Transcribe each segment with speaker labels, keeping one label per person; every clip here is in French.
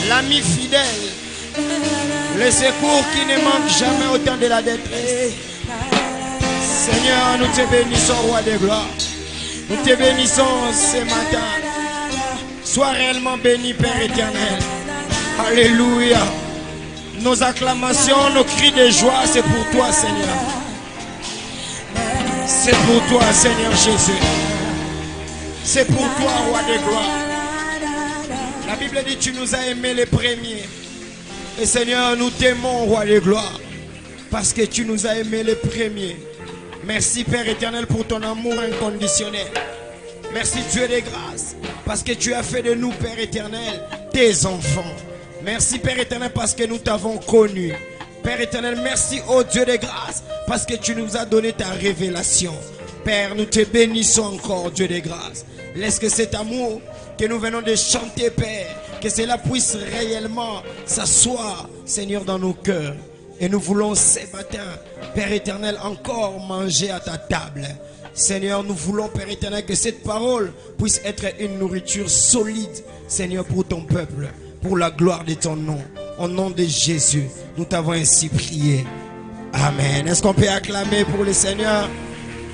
Speaker 1: l'ami fidèle, le secours qui ne manque jamais au temps de la détresse. Seigneur, nous te bénissons, roi de gloire. Nous te bénissons ce matin. Sois réellement béni, Père éternel. Alléluia. Nos acclamations, nos cris de joie, c'est pour toi, Seigneur. C'est pour toi, Seigneur Jésus. C'est pour toi, roi de gloire. La Bible dit, tu nous as aimés les premiers. Et Seigneur, nous t'aimons, roi de gloire, parce que tu nous as aimés les premiers. Merci, Père éternel, pour ton amour inconditionnel. Merci, Dieu des grâces, parce que tu as fait de nous, Père éternel, tes enfants. Merci, Père éternel, parce que nous t'avons connu. Père éternel, merci, ô Dieu des grâces, parce que tu nous as donné ta révélation. Père, nous te bénissons encore, Dieu des grâces. Laisse que cet amour que nous venons de chanter, Père, que cela puisse réellement s'asseoir, Seigneur, dans nos cœurs. Et nous voulons ce matin, Père éternel, encore manger à ta table. Seigneur, nous voulons, Père éternel, que cette parole puisse être une nourriture solide, Seigneur, pour ton peuple, pour la gloire de ton nom. Au nom de Jésus, nous t'avons ainsi prié. Amen. Est-ce qu'on peut acclamer pour le Seigneur?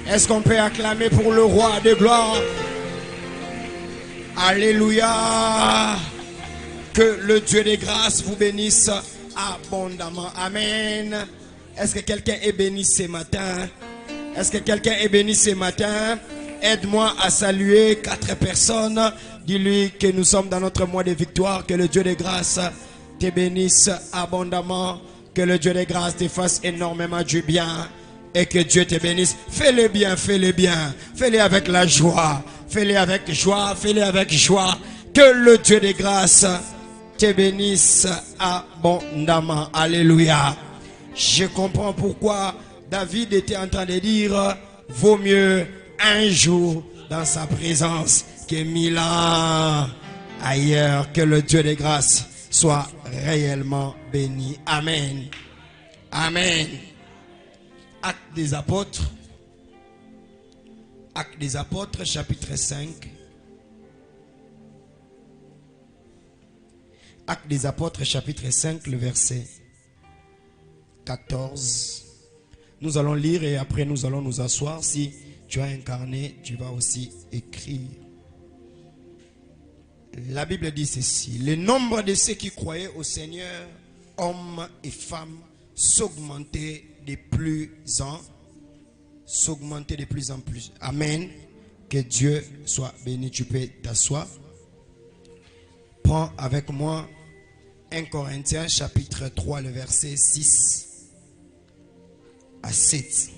Speaker 1: Est-ce qu'on peut acclamer pour le roi de gloire? Alléluia. Que le Dieu des grâces vous bénisse abondamment. Amen. Est-ce que quelqu'un est béni ce matin? Est-ce que quelqu'un est béni ce matin? Aide-moi à saluer 4 personnes. Dis-lui que nous sommes dans notre mois de victoire. Que le Dieu des grâces te bénisse abondamment. Que le Dieu des grâces te fasse énormément du bien. Et que Dieu te bénisse. Fais-le bien, fais-le bien. Fais-le avec la joie. Fais-le avec joie, fais-le avec joie. Que le Dieu des grâces te bénisse abondamment. Alléluia. Je comprends pourquoi David était en train de dire, vaut mieux un jour dans sa présence que 1000 ans ailleurs. Que le Dieu des grâces soit réellement béni. Amen. Amen. Actes des apôtres. Actes des apôtres, chapitre 5. Actes des apôtres, chapitre 5, le verset 14. Nous allons lire et après nous allons nous asseoir. Si tu as un carnet, tu vas aussi écrire. La Bible dit ceci. Le nombre de ceux qui croyaient au Seigneur, hommes et femmes, s'augmentait de plus en plus. Amen. Que Dieu soit béni. Tu peux t'asseoir. Prends avec moi 1 Corinthiens chapitre 3 le verset 6 à 7.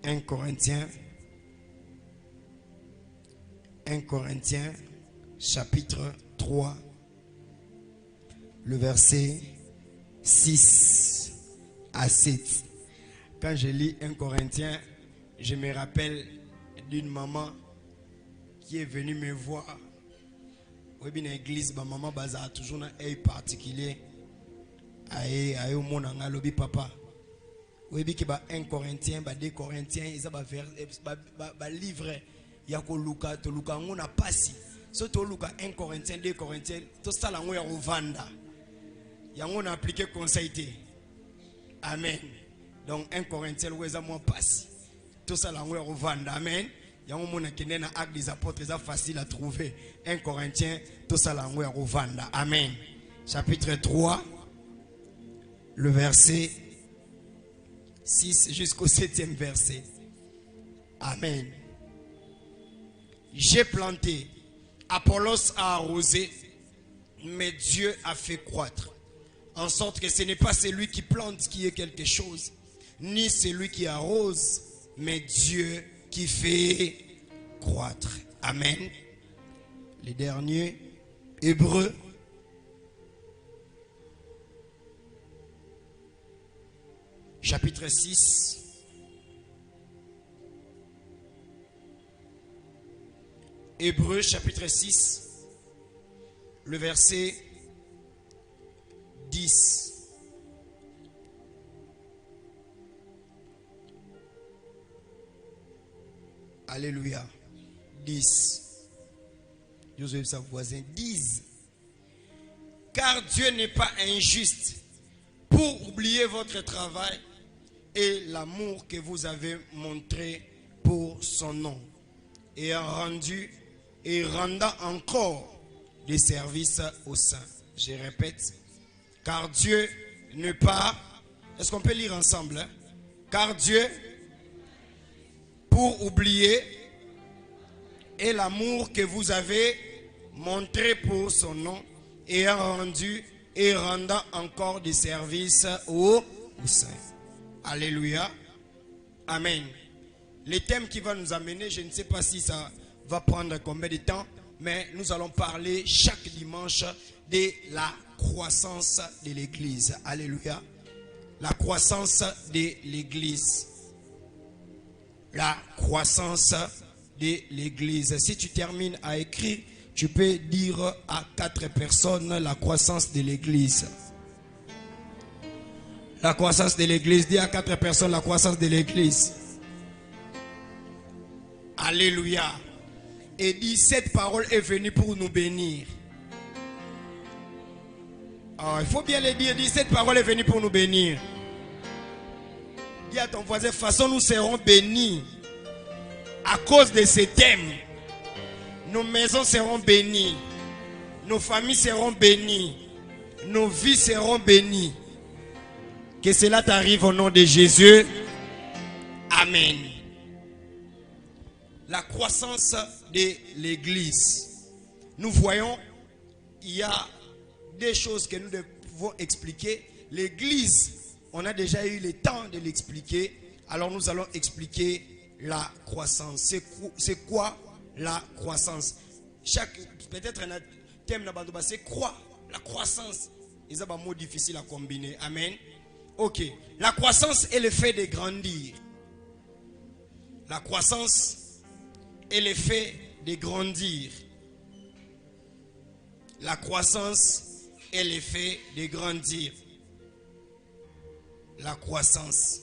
Speaker 1: 1 Corinthiens chapitre 3 le verset 6 à 7. Quand je lis 1 Corinthiens, je me rappelle d'une maman qui est venue me voir. Oui, bien l'église, ma maman baza toujours un œil particulier. Aïe, au monde en lobby papa. Oui, bien que 1 Corinthiens, 2 Corinthiens, ils ont livre. Il y a que Luca, to Luca, on a passé. Surtout Luca 1 Corinthiens, 2 Corinthiens, tout ça là on y a revanda. Il y a on a appliqué conseil. Amen. Donc 1 Corinthiens, où est-ce qu'on passe? Tout ça là on y a revanda. Amen. Il y a un monde qui est dans l'acte des apôtres, c'est facile à trouver. 1 Corinthiens, tout ça là on y a revanda. Amen. Chapitre 3, le verset 6 jusqu'au 7e verset. Amen. J'ai planté, Apollos a arrosé, mais Dieu a fait croître. En sorte que ce n'est pas celui qui plante qui est quelque chose, ni celui qui arrose, mais Dieu qui fait croître. Amen. Les derniers, Hébreux. Chapitre 6. Hébreux chapitre 6, le verset 10. Alléluia. 10. Joseph, sa voisin, 10. Car Dieu n'est pas injuste pour oublier votre travail et l'amour que vous avez montré pour son nom, et rendant encore des services aux saints. Je répète, car Dieu n'est pas... Est-ce qu'on peut lire ensemble, hein? Car Dieu, pour oublier, et l'amour que vous avez montré pour son nom, et rendant encore des services aux saints. Alléluia. Amen. Le thème qui va nous amener, je ne sais pas si ça va prendre combien de temps, mais nous allons parler chaque dimanche de la croissance de l'Église. Alléluia. La croissance de l'Église. La croissance de l'Église. Si tu termines à écrire, tu peux dire à 4 personnes la croissance de l'Église. La croissance de l'Église. Dis à 4 personnes la croissance de l'Église. Alléluia. Et dis, cette parole est venue pour nous bénir. Oh, il faut bien le dire. Dis, cette parole est venue pour nous bénir. Dis à ton voisin, de toute façon nous serons bénis. À cause de ces thèmes, nos maisons seront bénies. Nos familles seront bénies. Nos vies seront bénies. Que cela t'arrive au nom de Jésus. Amen. La croissance de l'Église. Nous voyons, il y a des choses que nous devons expliquer. L'Église, on a déjà eu le temps de l'expliquer. Alors nous allons expliquer la croissance. C'est quoi la croissance? Peut-être un thème, c'est quoi la croissance? C'est un mot difficile à combiner. Amen. Ok. La croissance est le fait de grandir. La croissance est le fait de grandir. La croissance est le fait de grandir. La croissance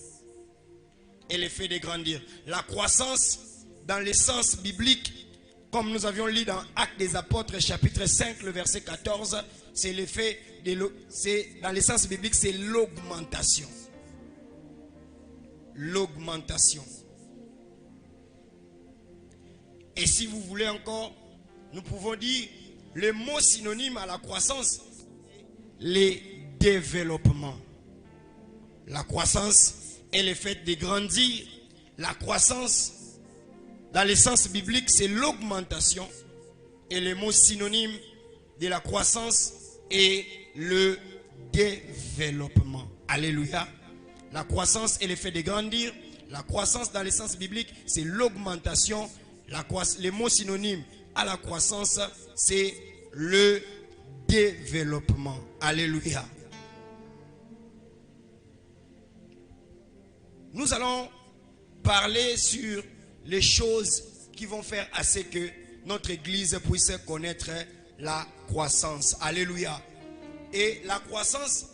Speaker 1: est le fait de grandir. La croissance, dans le sens biblique, comme nous avions lu dans Actes des Apôtres, chapitre 5, le verset 14, c'est l'effet dans le sens biblique, c'est l'augmentation. L'augmentation. Et si vous voulez encore, nous pouvons dire le mot synonyme à la croissance, le développement. La croissance est le fait de grandir. La croissance, dans le sens biblique, c'est l'augmentation. Et le mot synonyme de la croissance est le développement. Alléluia. La croissance est le fait de grandir. La croissance, dans le sens biblique, c'est l'augmentation. Le mot synonyme à la croissance, c'est le développement. Alléluia. Nous allons parler sur les choses qui vont faire à ce que notre église puisse connaître la croissance. Alléluia. Et la croissance,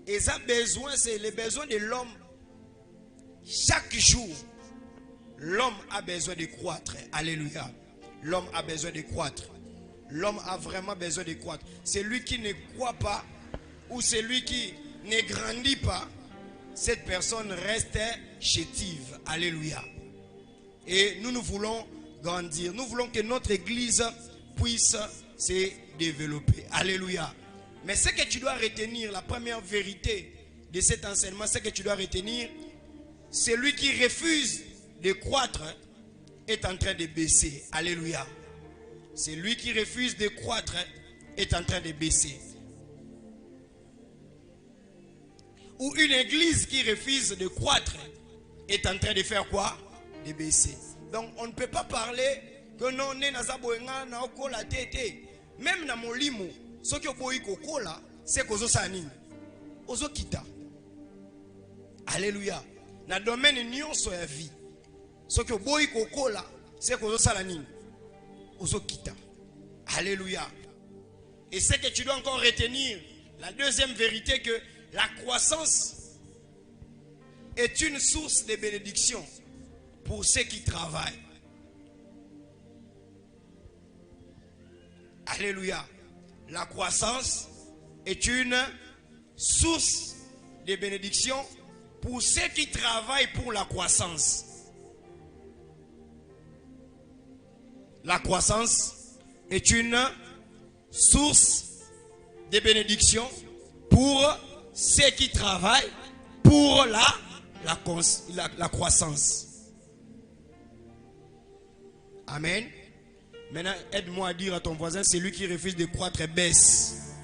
Speaker 1: c'est le besoin de l'homme. Chaque jour, l'homme a besoin de croître. Alléluia. L'homme a besoin de croître. L'homme a vraiment besoin de croître. Celui qui ne croit pas ou celui qui ne grandit pas, cette personne reste chétive. Alléluia. Et nous voulons grandir. Nous voulons que notre église puisse se développer. Alléluia. Mais ce que tu dois retenir, la première vérité de cet enseignement, ce que tu dois retenir, celui qui refuse de croître est en train de baisser. Alléluia. Celui qui refuse de croître est en train de baisser. Ou une église qui refuse de croître est en train de faire quoi? De baisser. Donc on ne peut pas parler que non, na okola tete. Même na molimo, ce qui oboyi kokola, c'est kozo sanini. Ozo kita. Alléluia. Na domaine nyonso ya vie. Ce qui oboyi kokola, c'est kozo salanini. Ozo kita. Alléluia. Et ce que tu dois encore retenir, la deuxième vérité, que la croissance est une source de bénédiction pour ceux qui travaillent. Alléluia. La croissance est une source de bénédiction pour ceux qui travaillent pour la croissance. La croissance est une source de bénédiction pour ceux qui travaillent pour la croissance. Amen. Maintenant, aide-moi à dire à ton voisin, c'est lui qui refuse de croître baisse.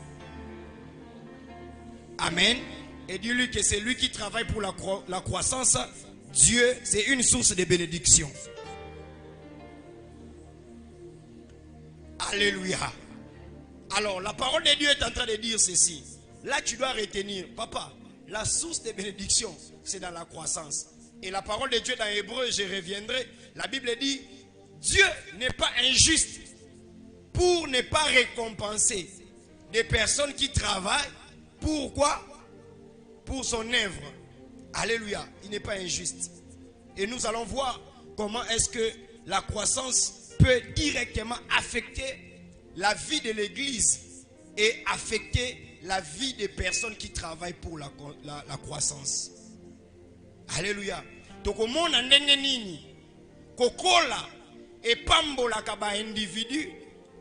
Speaker 1: Amen. Et dis-lui que c'est lui qui travaille pour la croissance. Dieu, c'est une source de bénédiction. Alléluia. Alors, la parole de Dieu est en train de dire ceci. Là, tu dois retenir, papa, la source de bénédiction, c'est dans la croissance. Et la parole de Dieu dans Hébreu, je reviendrai. La Bible dit, Dieu n'est pas injuste pour ne pas récompenser des personnes qui travaillent. Pourquoi? Pour son œuvre. Alléluia. Il n'est pas injuste. Et nous allons voir comment est-ce que la croissance peut directement affecter la vie de l'église et affecter la vie des personnes qui travaillent pour la croissance. Alléluia. Donc au monde ndenge nini kokola et pambola ka ba individu,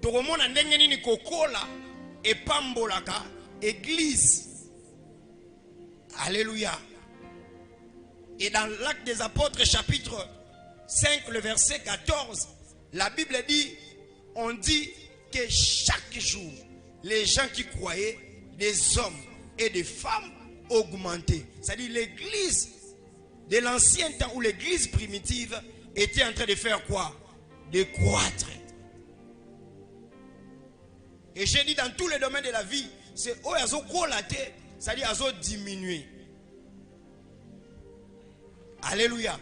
Speaker 1: donc au monde ndenge nini kokola et pambola ka église. Alléluia. Et dans l'Acte des Apôtres chapitre 5 le verset 14, la Bible dit, on dit que chaque jour, les gens qui croyaient, des hommes et des femmes augmentaient. C'est-à-dire l'église de l'ancien temps ou l'église primitive était en train de faire quoi? De croître. Et j'ai dit dans tous les domaines de la vie, c'est où ils ont colaté, c'est-à-dire ils ont diminué. Alléluia.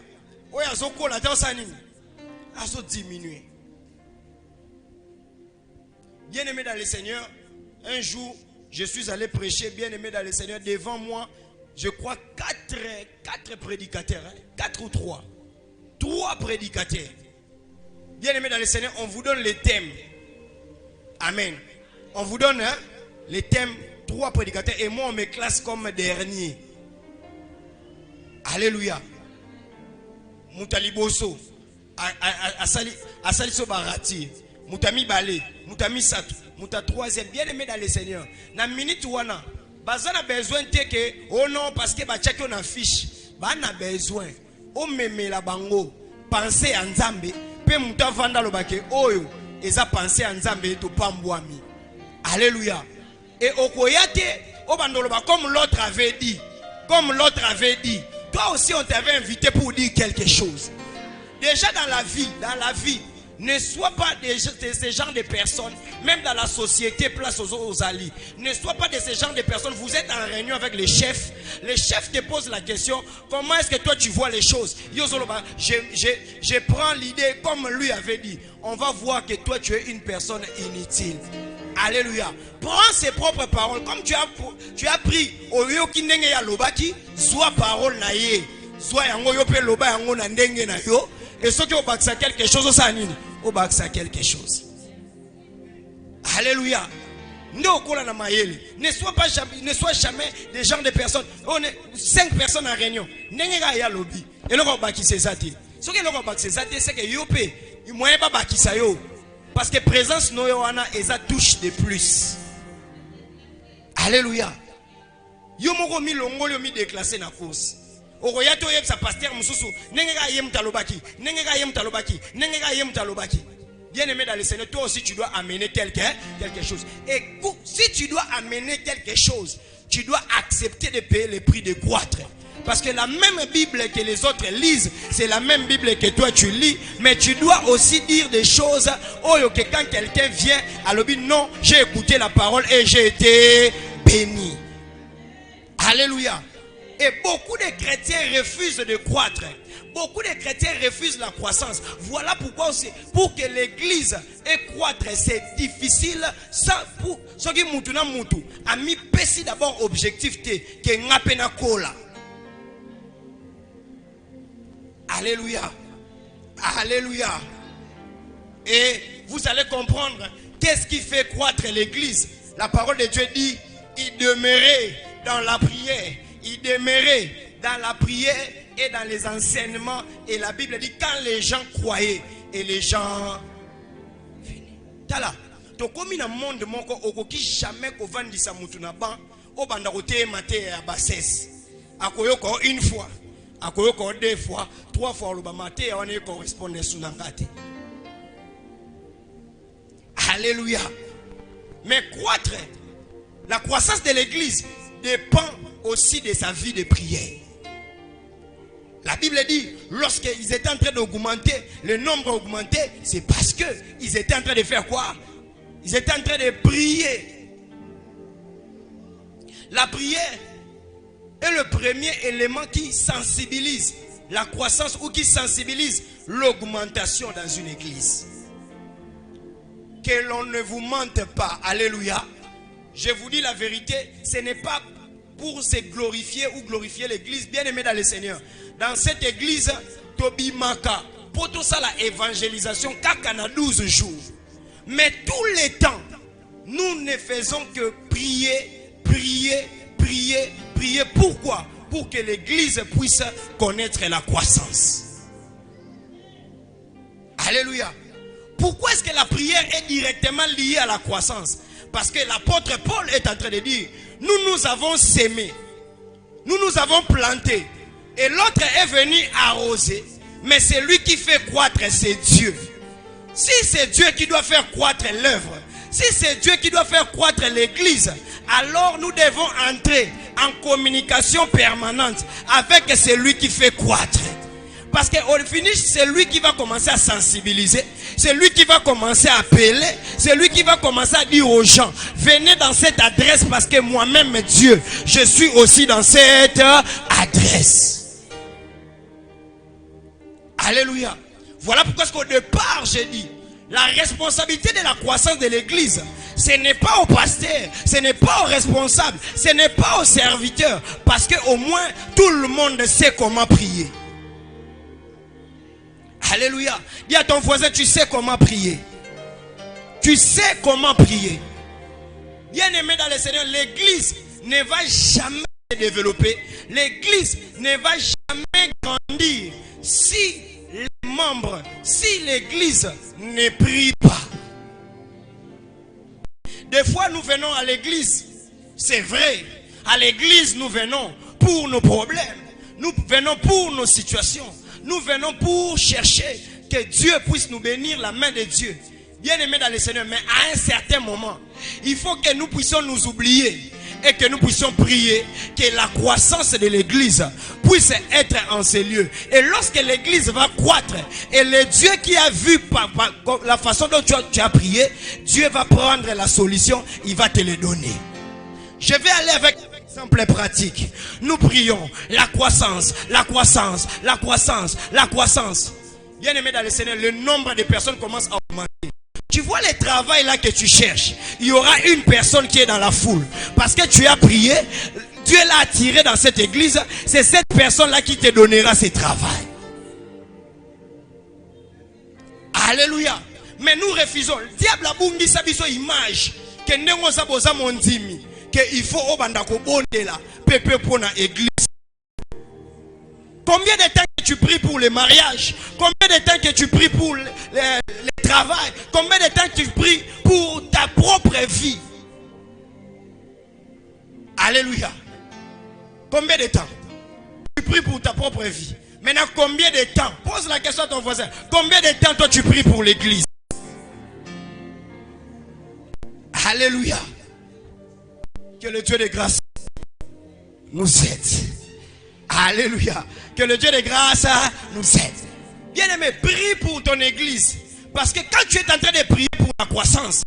Speaker 1: Où ils ont colaté, ils ont diminué. Bien-aimé dans le Seigneur, un jour, je suis allé prêcher, bien-aimé dans le Seigneur, devant moi, je crois 4 prédicateurs, 4 ou 3. 3 prédicateurs. Bien-aimé dans le Seigneur, on vous donne les thèmes. Amen. On vous donne les thèmes, 3 prédicateurs, et moi on me classe comme dernier. Alléluia. Moutaliboso, Asaliso Barati, Moutami Balé, Moutami Satou, Mouta 3e, bien-aimé dans le Seigneur. Na minute wana, bazana besoin que oh non parce que ba check on affiche, ba na besoin. O meme la bango, penser à Nzambe, pe muta vanda lobake oyo, eza penser à Nzambe to pambwami. Alléluia. Et okoyate, o bandoloba comme l'autre avait dit, comme l'autre avait dit. Toi aussi on t'avait invité pour dire quelque chose. Déjà dans la vie, ne sois pas de ces genres de personnes, même dans la société, place aux alliés. Ne sois pas de ces genres de personnes. Vous êtes en réunion avec les chefs te pose la question, comment est-ce que toi tu vois les choses? Je prends l'idée comme lui avait dit. On va voir que toi tu es une personne inutile. Alléluia. Prends ses propres paroles. Comme tu as pris Oyo Kindenge ya Lobaki, soit parole na ye, soit yango yo pe loba yango na ndenge na yo. Et ceux qui ont bâti quelque chose, au bâti quelque chose. Alléluia. Ne sois jamais des gens de personnes. On est 5 personnes en réunion. Nenga ya lobby. Et l'on va bâti ces athées. Ce que l'on va bâti ces athées, c'est que yope, il moyen pas bâti ça yo. Parce que présence noyoana et ça touche de plus. Alléluia. Yo moko mi longo yo mi déclassé na course. Oroyato yeb sa pasteur mususu nengega yem talobaki nengega yem talobaki. Bien-aimé dans le Seigneur, toi aussi tu dois amener quelque chose. Et si tu dois amener quelque chose, tu dois accepter de payer le prix de croître. Parce que la même Bible que les autres lisent, c'est la même Bible que toi tu lis, mais tu dois aussi dire des choses. Oh, que quand quelqu'un vient à l'objet, non, j'ai écouté la parole et j'ai été béni. Alléluia. Et beaucoup de chrétiens refusent de croître. Beaucoup de chrétiens refusent la croissance. Voilà pourquoi aussi, pour que l'église ait croître, c'est difficile. Ça, pour ceux qui moutuna moutou, a mis pessi d'abord objectif que ngapena kola. Alléluia. Alléluia. Et vous allez comprendre qu'est-ce qui fait croître l'église. La parole de Dieu dit, il demeurait dans la prière. Il demeurait dans la prière et dans les enseignements. Et la Bible dit, quand les gens croyaient et les gens venaient. Tala, to komi na monde moko okoki jamais kovandisa mutu na ban obanda kote mate ya bassesse. Akoyoko une fois, akoyoko deux fois, trois fois le mate ya wane correspondre sunangate. Alléluia. Mais croître, la croissance de l'église dépend aussi de sa vie de prière. La Bible dit, lorsqu'ils étaient en train d'augmenter, le nombre augmentait, c'est parce qu'ils étaient en train de faire quoi? Ils étaient en train de prier. La prière est le premier élément qui sensibilise la croissance ou qui sensibilise l'augmentation dans une église. Que l'on ne vous mente pas. Alléluia. Je vous dis la vérité, ce n'est pas pour se glorifier ou glorifier l'église. Bien aimé dans le Seigneur. Dans cette église, Tobi Maka, pour tout ça la évangélisation, kakana 12 jours. Mais tous les temps, nous ne faisons que prier, prier, prier, prier. Pourquoi? Pour que l'église puisse connaître la croissance. Alléluia. Pourquoi est-ce que la prière est directement liée à la croissance? Parce que l'apôtre Paul est en train de dire, nous avons sémé, nous avons planté, et l'autre est venu arroser, mais c'est lui qui fait croître, c'est Dieu. Si c'est Dieu qui doit faire croître l'œuvre, si c'est Dieu qui doit faire croître l'église, alors nous devons entrer en communication permanente avec celui qui fait croître. Parce qu'au finish, c'est lui qui va commencer à sensibiliser. C'est lui qui va commencer à appeler. C'est lui qui va commencer à dire aux gens, venez dans cette adresse parce que moi-même, Dieu, je suis aussi dans cette adresse. Alléluia. Voilà pourquoi qu'au départ, j'ai dit, la responsabilité de la croissance de l'église, ce n'est pas au pasteur, ce n'est pas au responsable, ce n'est pas au serviteur. Parce qu'au moins, tout le monde sait comment prier. Alléluia. Dis à ton voisin, tu sais comment prier. Tu sais comment prier. Bien aimé dans le Seigneur, l'église ne va jamais se développer. L'église ne va jamais grandir si les membres, si l'église ne prie pas. Des fois, nous venons à l'église. C'est vrai. À l'église, nous venons pour nos problèmes. Nous venons pour nos situations. Nous venons pour chercher que Dieu puisse nous bénir, la main de Dieu. Bien aimé dans le Seigneur, mais à un certain moment, il faut que nous puissions nous oublier et que nous puissions prier que la croissance de l'église puisse être en ces lieux. Et lorsque l'église va croître, et le Dieu qui a vu par la façon dont tu as prié, Dieu va prendre la solution, il va te le donner. Je vais aller avec un exemple pratique. Nous prions la croissance, la croissance, la croissance, la croissance. Bien aimé dans le Seigneur, le nombre de personnes commence à augmenter. Tu vois le travail là que tu cherches. Il y aura une personne qui est dans la foule. Parce que tu as prié, Dieu l'a attiré dans cette église. C'est cette personne là qui te donnera ce travail. Alléluia. Mais nous refusons. Le diable a bungi sabiso image. Que nengo saboza mondimi. Il faut obandako bondela pepe pour la église. Combien de temps que tu pries pour le mariage? Combien de temps que tu pries pour le travail? Combien de temps que tu pries pour ta propre vie? Alléluia. Combien de temps tu pries pour ta propre vie? Maintenant, combien de temps? Pose la question à ton voisin. Combien de temps toi tu pries pour l'église? Alléluia. Que le Dieu de grâce nous aide. Alléluia. Que le Dieu de grâce nous aide. Bien aimé, prie pour ton église. Parce que quand tu es en train de prier pour la croissance,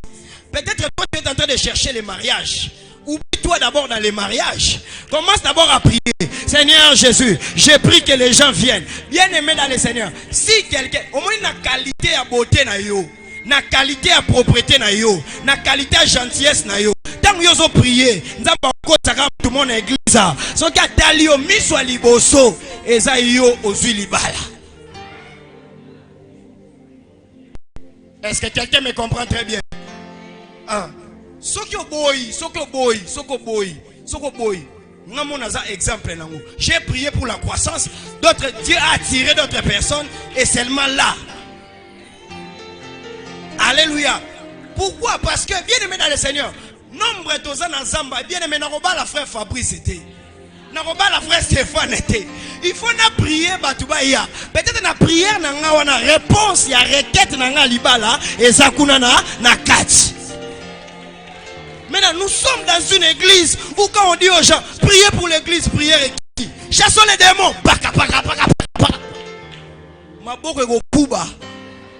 Speaker 1: peut-être toi tu es en train de chercher les mariages. Oublie-toi d'abord dans les mariages. Commence d'abord à prier. Seigneur Jésus, je prie que les gens viennent. Bien aimé dans le Seigneur. Si quelqu'un, au moins la qualité à beauté na yo, na qualité à propreté na yo, na qualité à gentillesse na yo. Tant que vous priez, nous avons tout le monde à l'église. Ce qui a talio miswa liboso, eza yo ozui libala. Est-ce que quelqu'un me comprend très bien? Ah. Soko boy. Exemple. J'ai prié pour la croissance. Dieu a attiré d'autres personnes. Et seulement là. Alléluia. Pourquoi? Parce que bien aimé dans le Seigneur, nombre de gens dans Zamba, bien aimé dans la frère Fabrice était. Dans la frère Stéphane était. Il faut na prier batubaya. Peut-être na prière na réponse ya requête na libala et zakuna na kati. Maintenant nous sommes dans une église où quand on dit aux gens priez pour l'église, prière et qui chassons les démons. Paka. Maboko go kuba.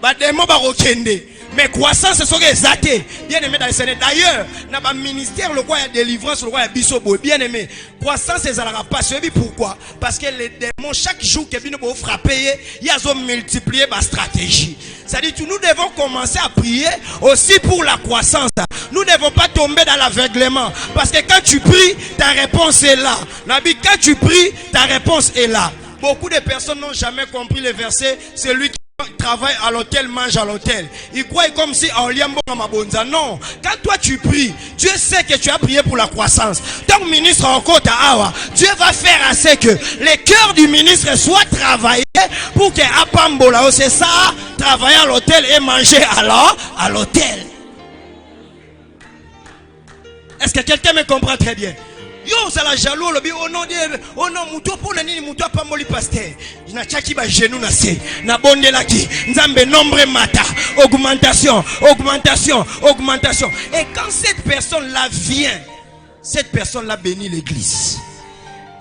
Speaker 1: Ba démon ba rokende. Mais croissance, c'est ce que c'est. Bien aimé dans le Seigneur. D'ailleurs, dans le ministère, le roi a délivrance, le roi a bisobo. Bien aimé. Croissance, c'est la passion. Pourquoi? Parce que les démons, chaque jour qu'ils viennent pour frapper, ils ont multiplié ma stratégie. C'est-à-dire que nous devons commencer à prier aussi pour la croissance. Nous ne devons pas tomber dans l'aveuglement. Parce que quand tu pries, ta réponse est là. Quand tu pries, ta réponse est là. Beaucoup de personnes n'ont jamais compris le verset. Celui qui travaille à l'hôtel, mange à l'hôtel. Il croit comme si non. Quand toi tu pries, Dieu sait que tu as prié pour la croissance. Donc ministre en côte à Awa, Dieu va faire assez que les cœurs du ministre soient travaillés pour que Apambola, c'est ça, travailler à l'hôtel et manger à l'hôtel. Est-ce que quelqu'un me comprend très bien? Yo, ça la jaloux, le oh non, mouto pour nani, mouto pas moli pasteur. Il n'a tchaki ba genou na se, na bonde la ki, nzambe nombre mata, augmentation. Et quand cette personne-là vient, cette personne-là bénit l'église.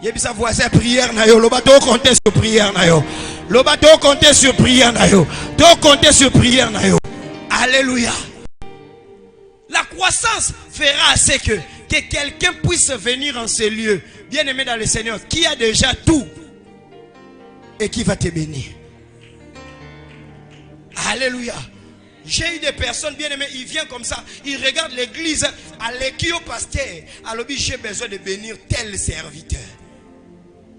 Speaker 1: Yebi sa voisin prière na yo, loba to compter sur prière na yo. Loba to compter sur prière na yo. To compter sur prière na yo. Alléluia. La croissance fera assez que quelqu'un puisse venir en ces lieux, bien aimé dans le Seigneur, qui a déjà tout et qui va te bénir. Alléluia. J'ai eu des personnes bien aimées, ils viennent comme ça, ils regardent l'église, à l'équipe au pasteur, alors j'ai besoin de bénir tel serviteur.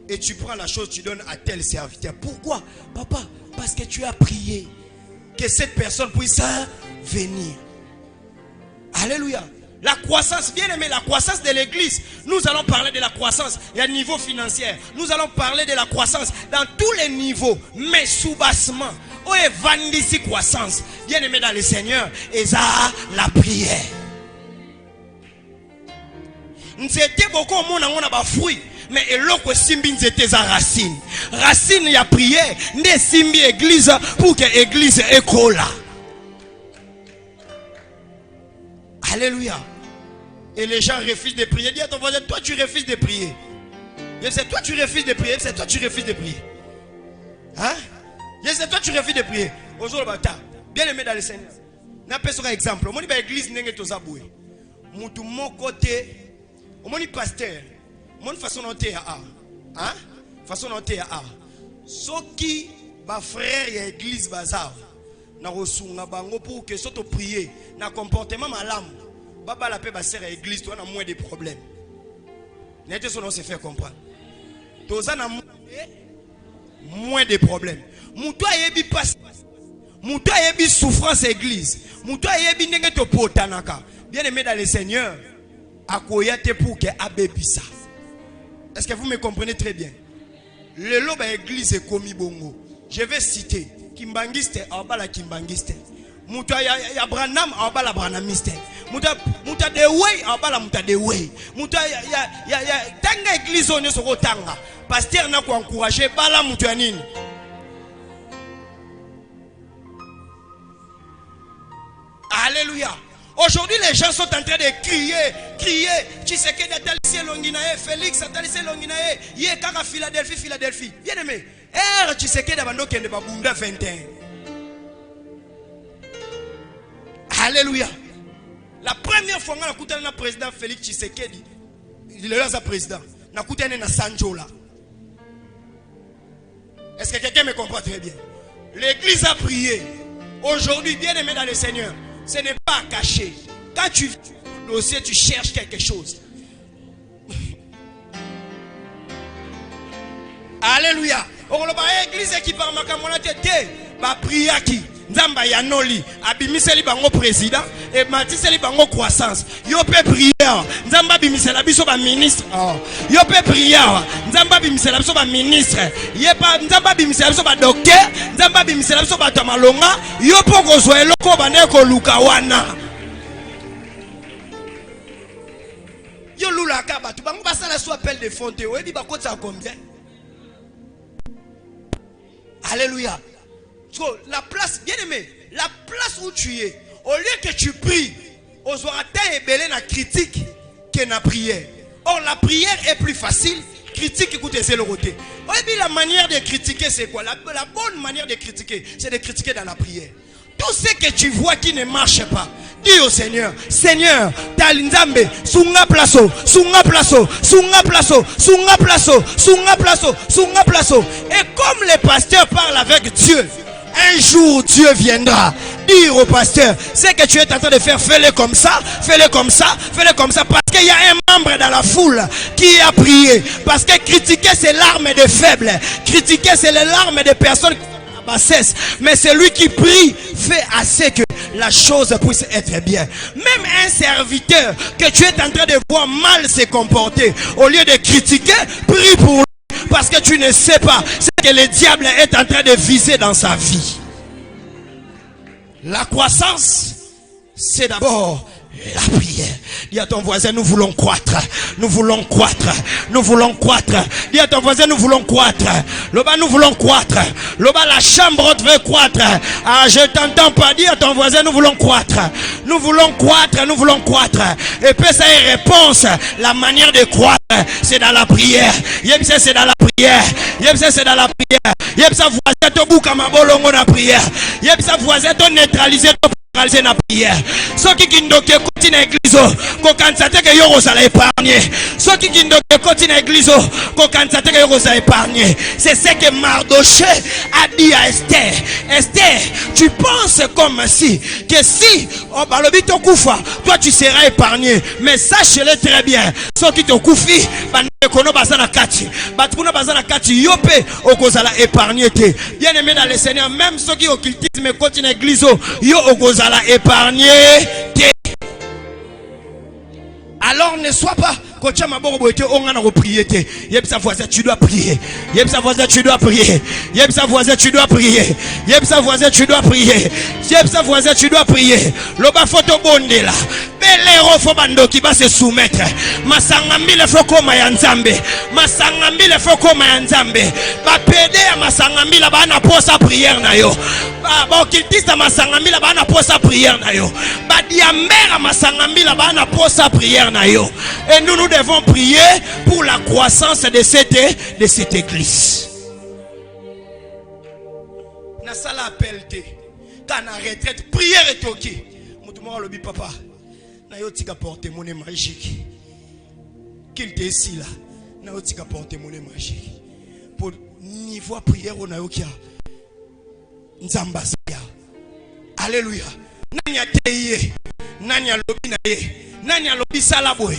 Speaker 1: Et tu prends la chose, tu donnes à tel serviteur. Pourquoi? Papa, parce que tu as prié que cette personne puisse venir. Alléluia. La croissance, bien aimé, la croissance de l'église. Nous allons parler de la croissance à niveau financier. Nous allons parler de la croissance dans tous les niveaux. Mais sous-bassement. Où est vendisi croissance? Bien aimé dans le Seigneur. Et ça, la prière. Nous étions beaucoup au monde, on a des fruits. Mais eloko simbi nzete za racine. Racine ya prière. Ne simbi église pour que l'église école. Alléluia. Et les gens refusent de prier. Dis à ton voisin, toi tu refuses de prier. C'est toi tu refuses de prier. C'est toi tu refuses de prier. Hein? C'est toi tu refuses de prier. Aujourd'hui, bien aimé dans le Seigneur. N'a pas un exemple. Mon église n'est pas zaboué. Mon côté, mon pasteur, mon façon d'entrer à hein? Façon d'entrer à ceux qui ba frère et église bazar. Na rosunga bango pour que soto prier na comportement malam baba la paix ba sœur église toi na moins de problèmes n'était son se faire comprendre toza na moins de problèmes muto ayebi passe muto ayebi souffrance église muto ayebi ndenge to potanaka bien aimé dans le Seigneur akoyate pour que abebisa. Est-ce que vous me comprenez très bien? Le loba église est commis bongo. Je vais citer Kimbangiste, Abala Kimbangiste. Muta ya Branham, Abala Branhamiste. Muta de way, Abala Muta de way. Muta ya tanga église on est sur tanga. Pasteur n'a quoi encourager, Bala Muta nini. Alléluia. Aujourd'hui, les gens sont en train de crier. Tu sais que Nathalie Longinae, Félix, Nathalie Longinae, Yekara Philadelphie. Bien aimé. Tu sais que Dabando Kende Babunda 21. Alléluia. La première fois que nous avons le président Félix Tshisekedi, il est là, le président. Nous avons na Sanjola. Est-ce que quelqu'un me comprend très bien? L'église a prié. Aujourd'hui, bien aimé dans le Seigneur. Ce n'est pas caché. Quand tu vis le dossier, tu cherches quelque chose. Alléluia. On va l'église qui parle ma camarade va prier qui. Nzamba yanoli abimiseli bango président et matiseli bango croissance. Yo pe prière Nzamba bimisela biso ba ministre. Yo pe prière Nzamba bimisela biso ba ministre. Yeba Nzamba bimisela biso ba docteur, Nzamba bimisela biso ba tamalonga. Yo poko zo eloko bane ko luka wana. Yo lula kaba tu bango basala so appel de fonte. Oyebi bakotsa combien? Alléluia. La place, bien aimé, la place où tu es, au lieu que tu pries, aux orateurs et belé la critique que la prière. Or, la prière est plus facile. Critique, écoutez, c'est le côté. La manière de critiquer, c'est quoi? La bonne manière de critiquer, c'est de critiquer dans la prière. Tout ce que tu vois qui ne marche pas, dis au Seigneur, Seigneur, talinzambe, sunga plaso, sunga plaso, sunga plaso, sunga plaso, sunga plaso, sunga plaso. Et comme les pasteurs parlent avec Dieu, un jour Dieu viendra dire au pasteur, ce que tu es en train de faire, fais-le comme ça, fais-le comme ça, fais-le comme ça. Parce qu'il y a un membre dans la foule qui a prié. Parce que critiquer c'est l'arme des faibles. Critiquer c'est l'arme des personnes qui sont en bassesse. Mais celui qui prie fait assez que la chose puisse être bien. Même un serviteur que tu es en train de voir mal se comporter, au lieu de critiquer, prie pour lui. Parce que tu ne sais pas ce que le diable est en train de viser dans sa vie. La croissance, c'est d'abord la prière. Dis à ton voisin, nous voulons croître. Nous voulons croître. Nous voulons croître. Dis à ton voisin, nous voulons croître. Là-bas, nous voulons croître. Là-bas, la chambre veut croître. Ah, je t'entends pas. Dis à ton voisin, nous voulons croître. Nous voulons croître. Nous voulons croître. Et puis, ça est réponse. La manière de croître, c'est dans la prière. Yemse, c'est dans la prière. Yemse, c'est dans la prière. Yemse, voisin, ton bouc à ma bolongo na prière. Yemse, voisin, ton neutraliser ton na prière. Ceux qui n'ont continue à l'église, qu'on constate que yo ça l'a épargné. Ceux qui n'ont continue à l'église, qu'on constate que yo ça épargné. C'est ce que Mardoché a dit à Esther. Esther, tu penses comme si que si oh balobi to kufa, toi tu seras épargné. Mais sache-le très bien. Ceux qui te koufi, kono bazana kati. Batukuna bazana kati yope okozala épargné te. Bien aimé dans le Seigneur, même ceux qui occultisme continue à l'église, yo okozala épargné. Alors ne sois pas Kocha maboko ete ongana ko prier te. Yeb sa voisin tu dois prier. Yeb sa voisin tu dois prier. Yeb sa voisin tu dois prier. Yeb sa voisin tu dois prier. Yeb sa voisin tu dois prier. Loba photo bonde là. Belero fo bando ki ba se soumettre. Masanga mbile fo koma ya Nzambe. Masanga mbile fo koma ya Nzambe. Ba pede ya masanga mbila ba na posa prière na yo. Ba okiltista masanga mbila ba na posa prière na yo. Ba diambera masanga mbila ba na posa prière na yo. Et nous devons prier pour la croissance de cette église. Na sala appel te. Kana retraite prière et toki. Mutumo lobi papa. Na yo tika porter monnaie magique. Qu'il te ici là. Na yo tika porter monnaie magique. Pour niveau prière on a yo kia. Nzamba ya. Alléluia. Nanya teye. Nanya lobi na ye. Nanya lobi salaboy.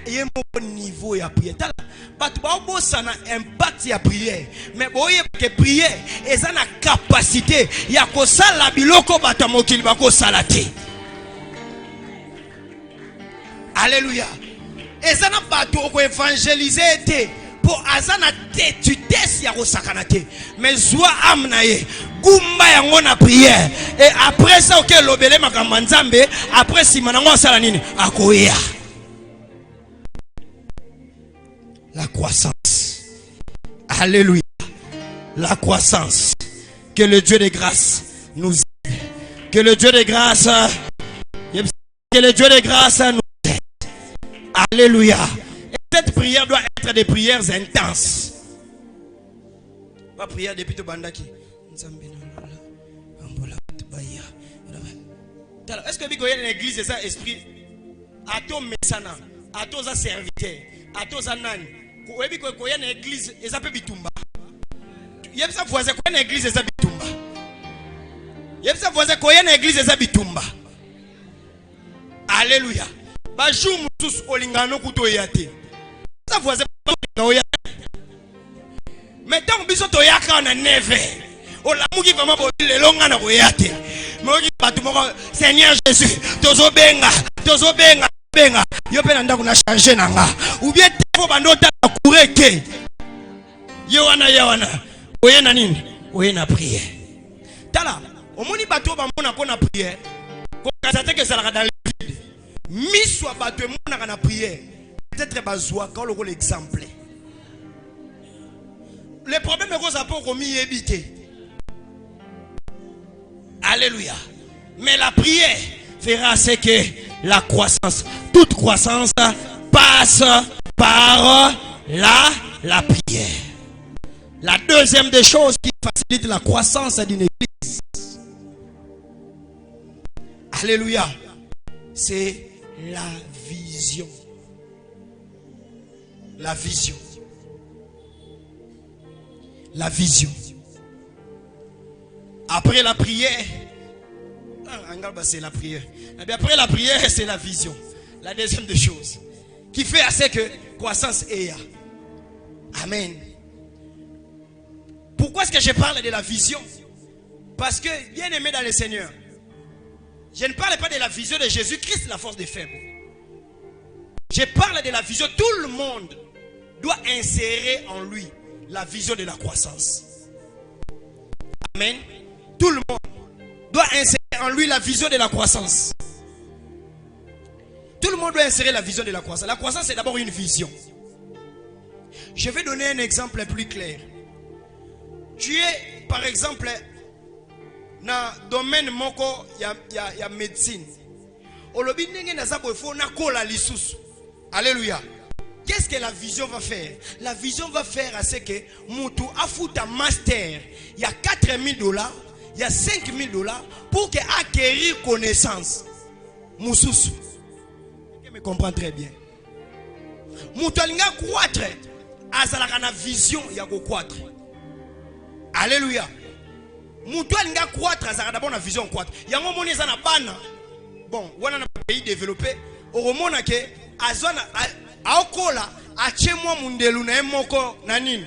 Speaker 1: Il y a un niveau de prière. Ça a un impact de prière. Mais vous voyez que prière, et ça a une capacité. Il y a que ça la biloko batamokil bako salate. Alléluia. Et ça n'a pas tout évangéliser. Pour azana te tu tes ya sakanate. Mais zoa amnaye. Gumba yango na prière. Et après ça, ok, lobele makamanzambe. Après si manango salanine. Akoya. La croissance. Alléluia. La croissance. Que le Dieu de grâce nous aide. Que le Dieu de grâce. Que le Dieu de grâce nous aide. Alléluia. Et cette prière doit être des prières intenses. Pas prière depuis tout bandaki. Est-ce que vous voyez l'église c'est ça esprit? À ton messana, à ton serviteur, à ton nan. Vous voyez l'église et ça peut bitumba. Il y a ça voisin quoi l'église et ça bitumba. Il y a ça voisin quoi l'église et ça bitumba. Alléluia. Bajou mutus olingano kuto yate. Ça voisin oyate. Mettons biso to yaka na neve. olamuki vraiment le longa na koyate moki batu moko Seigneur Jésus tozobenga benga yo pe na ndako na changer nanga ou bien te bando ta kureke Yowana oye na nini oye na prière tala omoni bato ba mona pona prière ko kasate ke sala dans le vide miswa bato mona na prière peut-être bazwa quand le l'exemple le problème est que ça peut komi ebité alléluia mais la prière fera ce que la croissance toute croissance passe par la prière. La deuxième des choses qui facilite la croissance d'une église, alléluia, c'est la vision. La vision. La vision. Après la prière, c'est la prière. Après la prière, c'est la vision. La deuxième des choses qui fait assez que croissance est. Amen. Pourquoi est-ce que je parle de la vision? Parce que, bien aimé dans le Seigneur, je ne parle pas de la vision de Jésus-Christ, la force des faibles. Je parle de la vision. Tout le monde doit insérer en lui la vision de la croissance. Amen. Tout le monde doit insérer en lui la vision de la croissance. Tout le monde doit insérer la vision de la croissance. La croissance, c'est d'abord une vision. Je vais donner un exemple plus clair. Tu es, par exemple, dans le domaine moko ya médecine. Alléluia. Qu'est-ce que la vision va faire? La vision va faire à ce que Moutou a foutu un master. Il y a $4,000, il y a $5,000 pour acquérir connaissance. Moussous. Tu me comprends très bien. Moutou a croître. Azalaka na vision ya ko croître. Alléluia. Moutou a croître. Azalaka d'abord na vision croître. Yango moni za na bana. Bon, wana na pays développé. Oromona ke azona aokola achemwa mundelu na moko na nini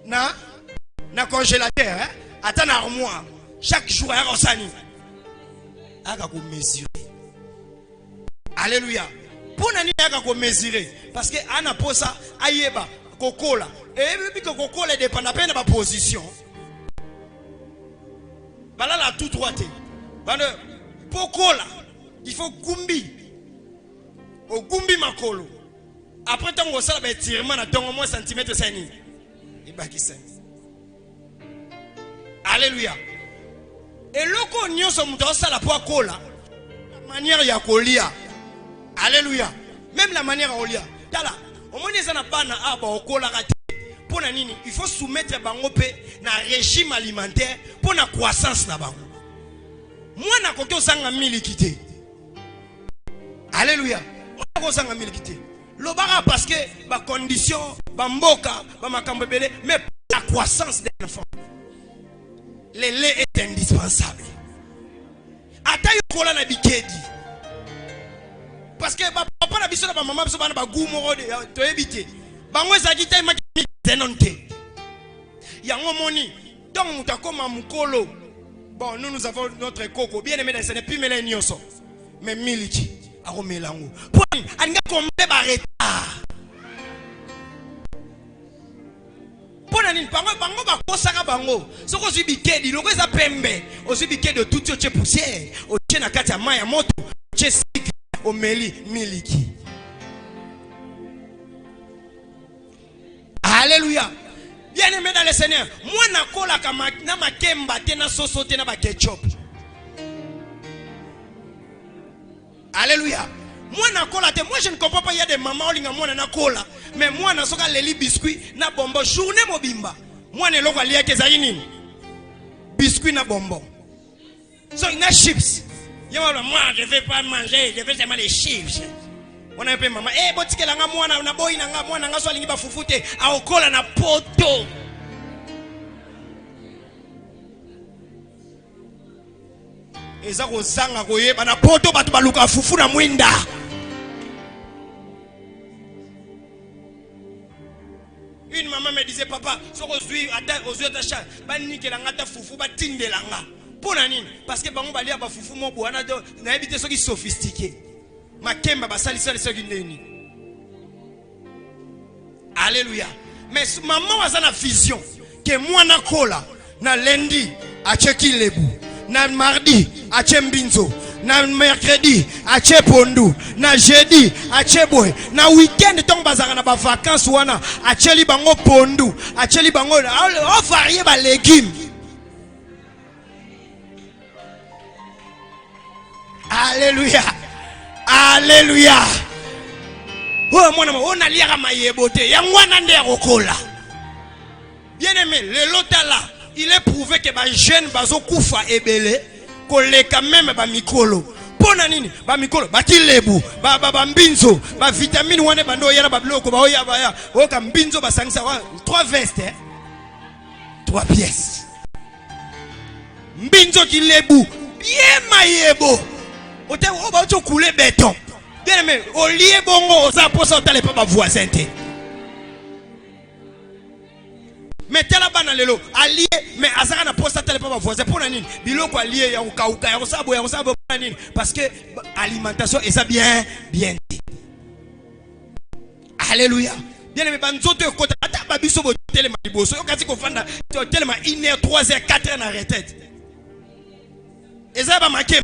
Speaker 1: na congélateur ata na armoire chaque jour ya rosani aka ko mesurer. Alléluia. Pour nani aka ko mesurer parce que ana posa ayeba kokola et puis que kokola dépend pas de ma position bala la tout droite bande pokola il faut gumbi au gumbi makolo. Après tant que ça va étirement à ton au moins centimètre sani. Il baki ça. Alléluia. Et loko nyonso muto sala po akola. La manière ya kolia. Alléluia. Même la manière à olia. Tala. Au moins les ana bana aba okola rate. Pour na nini, il faut soumettre bango pe na régime alimentaire pour na croissance na bango. Moi na koto sanga milikité. Alléluia. L'obara parce que ma condition, ma mboka, ma kambebele, mais la croissance des enfants. Le lait est indispensable. Atayo kola na bikedi. Parce que papa na biso na maman biso bana ba gumoro de to ebité. Bango ezakita makini zenonte. Yango moni, donc mutakoma mukolo. Bon, nous avons notre coco bien aimé dans ce n'est plus mêlé nyoso. Mais miliki. Aromelango. Point, anga kombe bareta. Pona ni bango ba kosaka bango. Soko zibikedi, loko za pembe. Ozibikedi de tout tche poussière. O tche na kati ya maya moto. Tche sik o meli miliki. Alléluia. Bien aimé dans le Seigneur. Moi na kola kama na makemba te na soso te na ba ketchup. Alléluia. Moi je ne comprends pas, il y a des mamans qui ont na cola, mais moi na soka leli biscuit na bonbon journée mobimba. Moi ne loko liya kezali biscuit na bonbon. So na chips. Moi je vais pas manger, je vais seulement les chips. On a un peu maman, botikela nga mwana na boy na nga mwana nga so alingi ba fufute aokola na poto. Eza ko zanga koyeba na poto batu baluka fufu na mwinda. Une maman me disait papa papa, ce aujourd'hui, aux yeux d'achat, bannique l'angata foufou, batinde l'anga. Pour la nine, parce que bango balia ba foufou mon boana de n'a évité ceux qui sophistiqués. Ma kemba basali sali ceux qui n'eni. Alléluia. Mais maman a une vision que moi na kola na lundi a cheki lebu, na mardi a chembinzo, na mercredi a chepondu, na jeudi a cheboy, na weekend tong bazara na ba vacances wana a cheli bango pondu, a cheli bango o varier ba légumes. Alléluia. Alléluia. Oh mon amour, on a lié à ma yebote. Yangwana nde rokola. Bien aimé, le lotala, il est prouvé que les jeunes bazo kufa ebele, koleka même ba mikolo. Pona nini? Ba mikolo, ba kilebu, ba mbinzo, ba vitamine wane bando yara ba bloko ba oya ba ya. O ka mbinzo ba sangisa wa 3 vestes, 3 pièces. Mbinzo kilebu, bien mayebo. Ote o ba to couler béton. Bien aimé, au lieu bongo oza posa otale pa ba voisin te. Mais tel abana lelo allié mais azaka na posa tele pa ba voisin pour nani biloko allié ya ukauka ya sabo nani parce que alimentation et ça bien dit. Alléluia. Bien aimé banzoto ekota ata ba biso bo tele maliboso yo kasi ko fanda tele ma 1h 3h 4h na retraite. Et ça ba maké.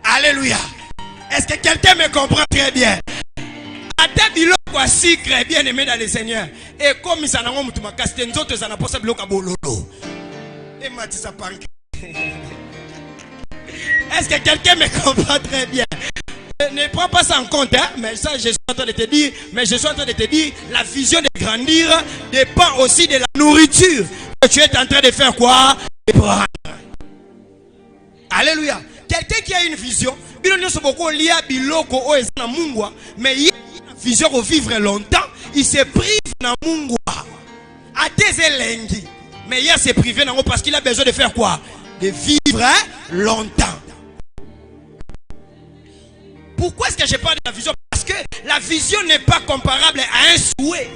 Speaker 1: Alléluia. Est-ce que quelqu'un me comprend très bien? Ata biloko asikre bien aimé dans le Seigneur. Et comme ça n'a pas mutuma kaste nzoto ça n'a pas ça biloko bololo. Et matisa pank. Est-ce que quelqu'un me comprend très bien? Ne prends pas ça en compte, hein? Mais ça je suis en train de te dire, la vision de grandir dépend aussi de la nourriture que tu es en train de faire quoi? De prendre. Alléluia. Quelqu'un qui a une vision, mais il y a une vision pour vivre longtemps, il se prive dans mungwa. À des élengi. Mais il se privé dans parce qu'il a besoin de faire quoi? De vivre longtemps. Pourquoi est-ce que je parle de la vision? Parce que la vision n'est pas comparable à un souhait,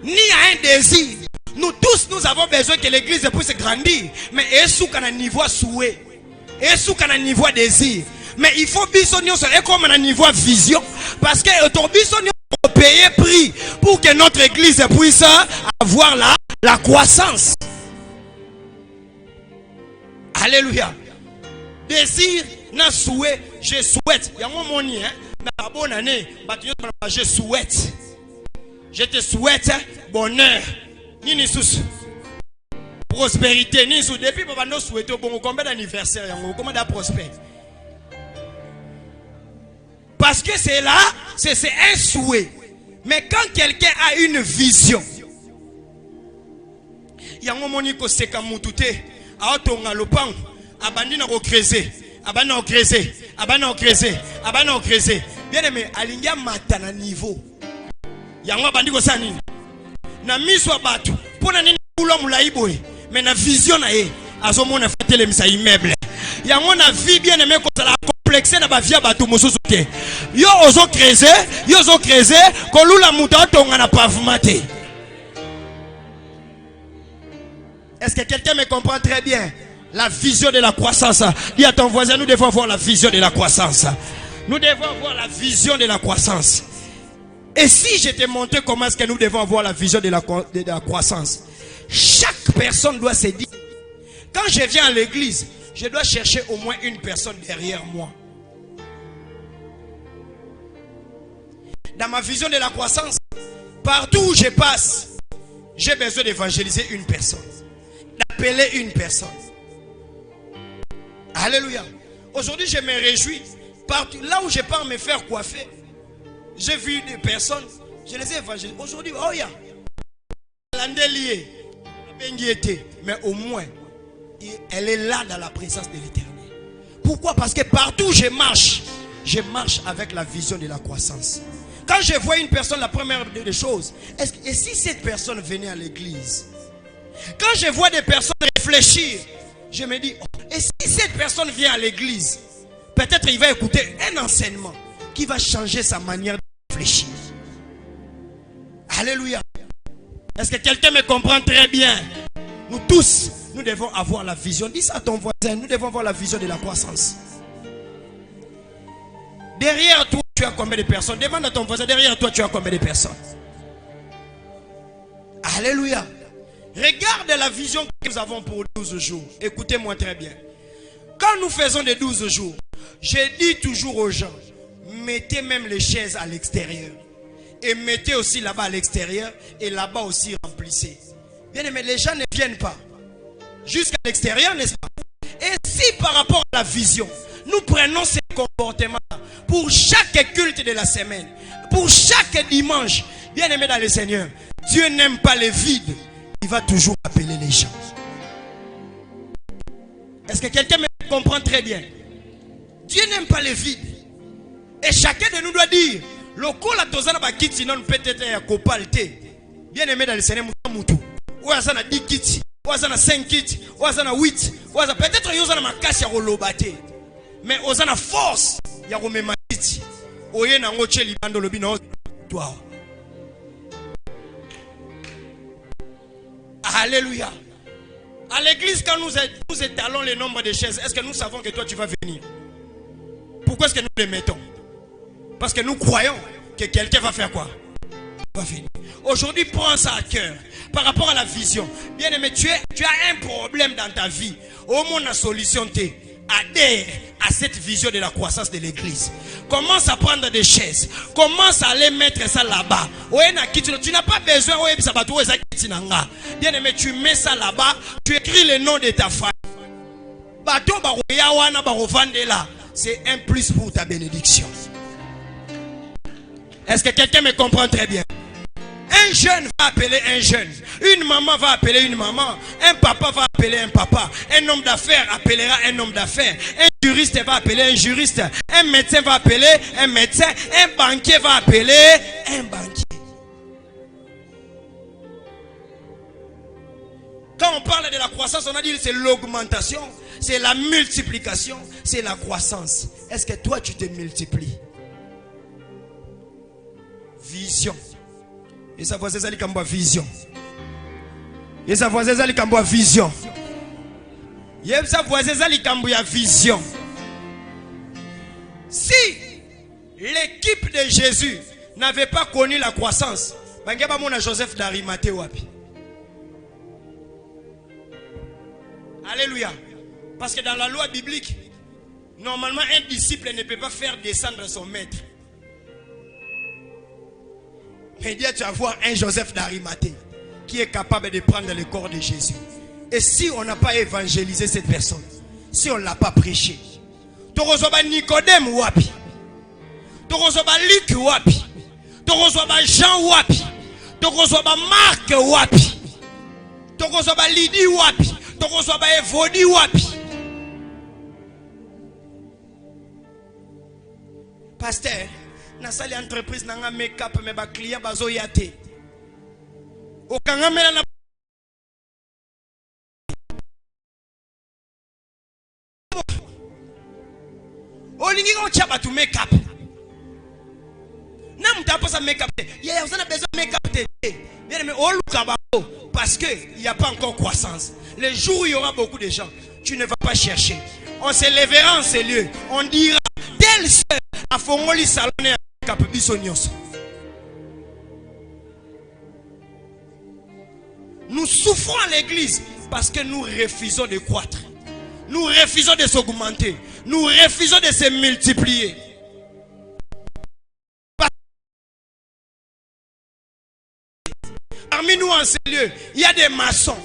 Speaker 1: ni à un désir. Nous tous, nous avons besoin que l'église puisse grandir. Mais est-ce qu'à un niveau souhait? Est-ce qu'à un niveau désir? Mais il faut bisogner et comme un niveau vision. Parce que ton bisogner faut payer prix pour que notre église puisse avoir la croissance. Alléluia. Désir, na souhait, je souhaite. Il y a mon moni, hein. Na bonne année, je souhaite. Je te souhaite bonheur. Nini sous. Prospérité, ni sous depuis papa nous souhaitons bon combien d'anniversaire comment da prospère. Parce que c'est là, c'est un souhait. Mais quand quelqu'un a une vision, il y a un moment où c'est comme mutute, a otonga lopang, abandi na ko creuser, abana ko creuser. Bien aimé, alingia mata na niveau. Il y a un bandi ko sani. Na miswa batu, pona nini ulo mulaiboy. Mais la vision na ye azomona fatele misa immeuble ya ngona vie bien aimé ko la complexe na ba via bato mosusu te yo ozo creuser ko lula muta tonga na pavement te. Est-ce que quelqu'un me comprend très bien? La vision de la croissance. Dis à ton voisin, nous devons avoir la vision de la croissance. Nous devons avoir la vision de la croissance. Et si je te montrais comment est-ce que nous devons avoir la vision de la croissance? Chaque personne doit se dire, quand je viens à l'église, je dois chercher au moins une personne derrière moi. Dans ma vision de la croissance, partout où je passe, j'ai besoin d'évangéliser une personne, d'appeler une personne. Alléluia. Aujourd'hui, je me réjouis. Partout, là où je pars me faire coiffer, j'ai vu des personnes, je les ai évangélisées. Aujourd'hui, oh ya, l'andelier. Mais au moins, elle est là dans la présence de l'Éternel. Pourquoi? Parce que partout où je marche avec la vision de la croissance. Quand je vois une personne, la première des choses, et si cette personne venait à l'église? Quand je vois des personnes réfléchir, je me dis, oh, et si cette personne vient à l'église, peut-être il va écouter un enseignement qui va changer sa manière de réfléchir. Alléluia. Est-ce que quelqu'un me comprend très bien? Nous tous, nous devons avoir la vision. Dis ça à ton voisin, nous devons avoir la vision de la croissance. Derrière toi, tu as combien de personnes? Demande à ton voisin, derrière toi, tu as combien de personnes? Alléluia. Regarde la vision que nous avons pour 12 jours. Écoutez-moi très bien. Quand nous faisons des 12 jours, je dis toujours aux gens, mettez même les chaises à l'extérieur. Et mettez aussi là-bas à l'extérieur. Et là-bas aussi remplissez. Bien aimé, les gens ne viennent pas jusqu'à l'extérieur, n'est-ce pas? Et si par rapport à la vision, nous prenons ces comportements pour chaque culte de la semaine, pour chaque dimanche, bien aimé dans le Seigneur, Dieu n'aime pas les vides. Il va toujours appeler les gens. Est-ce que quelqu'un me comprend très bien? Dieu n'aime pas les vides. Et chacun de nous doit dire, le col à tozana ba kiti non peut-être ya kopalte. Bien aimé dans le Seigneur, mutu. Ou azana 10 kits, ou azana 5 kits, ou azana 8, ou azana peut-être yozana makasi ya kolobate. Mais ozana force ya komema kiti. Oye na ngoche libando lobi na toi. Alléluia. À l'église, quand nous étalons le nombre de chaises, est-ce que nous savons que toi tu vas venir? Pourquoi est-ce que nous les mettons? Parce que nous croyons que quelqu'un va faire quoi? Va venir. Aujourd'hui, prends ça à cœur. Par rapport à la vision. Bien aimé, tu as un problème dans ta vie. Au moins la solution t'est. Adhère à cette vision de la croissance de l'église. Commence à prendre des chaises. Commence à aller mettre ça là-bas. Tu n'as pas besoin. Bien aimé, tu mets ça là-bas. Tu écris le nom de ta femme. C'est un plus pour ta bénédiction. Est-ce que quelqu'un me comprend très bien? Un jeune va appeler un jeune. Une maman va appeler une maman. Un papa va appeler un papa. Un homme d'affaires appellera un homme d'affaires. Un juriste va appeler un juriste. Un médecin va appeler un médecin. Un banquier va appeler un banquier. Quand on parle de la croissance, on a dit que c'est l'augmentation, c'est la multiplication, c'est la croissance. Est-ce que toi tu te multiplies? Vision. Et ça voit ça comme vision. Et ça voit ça comme vision. Et ça voit ça comme vision. Si l'équipe de Jésus n'avait pas connu la croissance, Joseph d'Arimathée wapi. Alléluia. Parce que dans la loi biblique, normalement un disciple ne peut pas faire descendre son maître. Mais Dieu, tu vas voir un Joseph d'Arimathée qui est capable de prendre le corps de Jésus. Et si on n'a pas évangélisé cette personne, si on ne l'a pas prêché, tu reçois Nicodème wapi, tu reçois Luc wapi, tu reçois Jean wapi, tu reçois Marc wapi, tu reçois Lydie wapi, tu reçois Evodi wapi. Pasteur, na sali entreprise nanga make-up me ba client bazo yate. Okanga mela na olingi ko chaba tu make-up. Na mtapo sa make-up. Yeah, vous avez besoin de make-up te. Bien mais oluka bako parce que il y a pas encore croissance. Le jour où il y aura beaucoup de gens, tu ne vas pas chercher. On se lèvera en ces lieux. On dira telle sœur a fongoli salone cap bisonios. Nous souffrons à l'église parce que nous refusons de croître. Nous refusons de s'augmenter. Nous refusons de se multiplier. Parmi nous en ces lieux, il y a des maçons.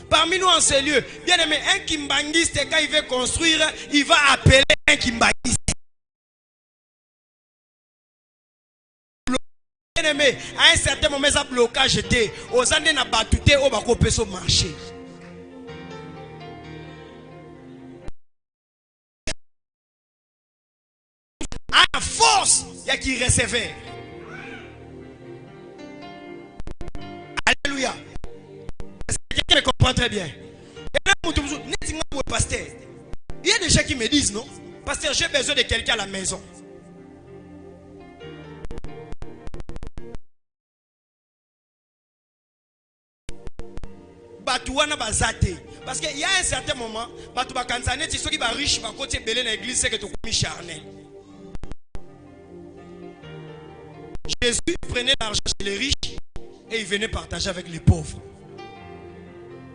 Speaker 1: Parmi nous en ces lieux, bien aimé, un kimbangiste, quand il veut construire, il va appeler un kimbangiste. Bien aimé, à un certain moment, ça blocage était aux années n'a pas tout au bas peut se marcher. À force, il y a qui recevait. Alléluia. Quelqu'un me comprend très bien. Il y a des gens qui me disent non, pasteur, j'ai besoin de quelqu'un à la maison. Batouana bazate. Parce qu'il y a un certain moment, Batou Bakanzane, tu sais qui va riche, va côté belé dans l'église, c'est que tu commis charnel. Jésus prenait l'argent chez les riches et il venait partager avec les pauvres.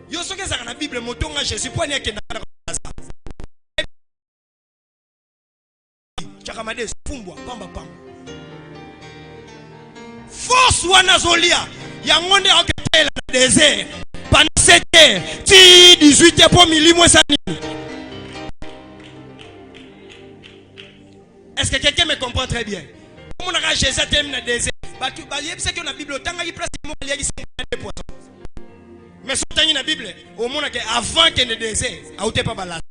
Speaker 1: Yo ce que ça dans la Bible, motonga Jésus pour n'y que dans Chakamade fumbwa pamba pamba. Force wana zolia yangonde oketela na désert pendant 7 heures ti 18 heures pour milimo sani. Est-ce que quelqu'un me comprend très bien? Comment on a Jésus termine dans le désert? Bah tu sais que dans la Bible tant qu'il place mo il y a 50 poissons. Mais sur dans la Bible au monde que avant que le désert a outé pas balade.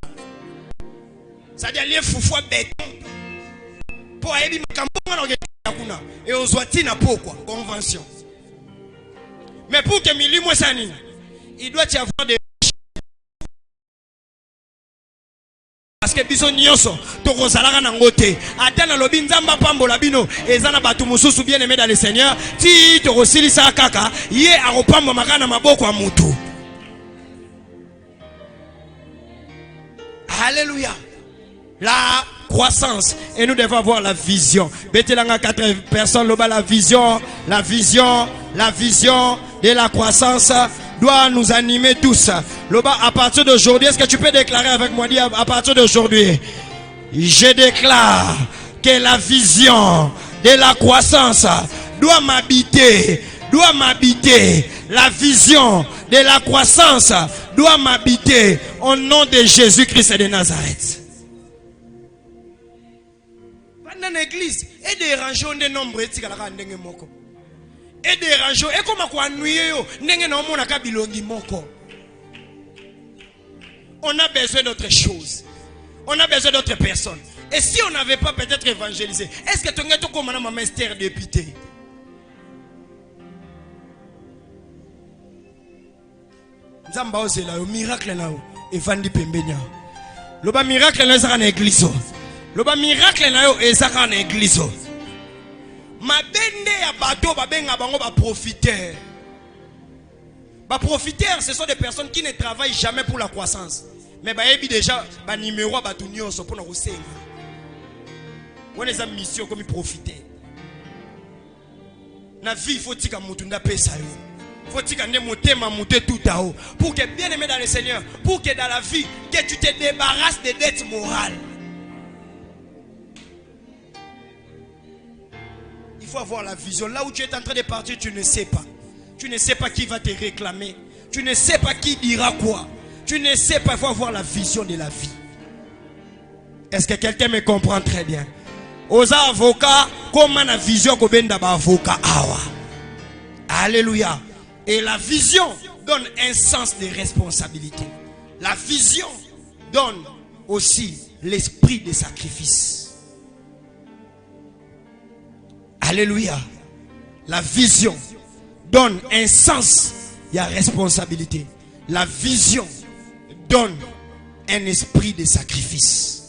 Speaker 1: Ça dit aller foufou béton. Pour aider et aux Zouatina pourquoi convention. Mais pour que milimo sani, il doit y avoir des parce que biso nyonso tokozalaka na ngote ata na lobi nzamba pambola bino ezana batu mususu bien aimé dans le Seigneur ti tokosilisa kaka ye akopamba makana na maboko ya mutu. Alléluia. La croissance et nous devons avoir la vision. Betelanga 4 personnes là-bas, la vision de la croissance doit nous animer tous. Là-bas, à partir d'aujourd'hui, est-ce que tu peux déclarer avec moi, dire à partir d'aujourd'hui, je déclare que la vision de la croissance doit m'habiter. La vision de la croissance doit m'habiter au nom de Jésus-Christ de Nazareth. Dans l'église, et des rangeons de nombre et des rangeons et comme quoi on a besoin d'autre chose. On a besoin d'autres personnes. Et si on n'avait pas peut-être évangélisé, est-ce que tu as tout comme un master député? Zamba ose la miracle na evandi pembenya. Loba miracle na za na église. Loba miracle na yo ezaka na église. Mabende ya bato babenga bango ba profiteurs. Ba profiteurs, ce sont des personnes qui ne travaillent jamais pour la croissance. Mais ba yebi déjà ba numéro ba tout nyonso pour na kosenga. On les a mission comme profiter. Na vie faut tika mutu nda pesa yo. Faut tika ne motema muté tout à haut pour que bien aimé dans le Seigneur, pour que dans la vie que tu te débarrasses des dettes morales. Il faut avoir la vision. Là où tu es en train de partir, tu ne sais pas. Tu ne sais pas qui va te réclamer. Tu ne sais pas qui dira quoi. Tu ne sais pas. Il faut avoir la vision de la vie. Est-ce que quelqu'un me comprend très bien? Aux avocats, comment la vision qu'on vient d'abord avocat awa. Alléluia. Et la vision donne un sens de responsabilité. La vision donne aussi l'esprit de sacrifice. Alléluia. La vision donne un sens de responsabilité. La vision donne un esprit de sacrifice.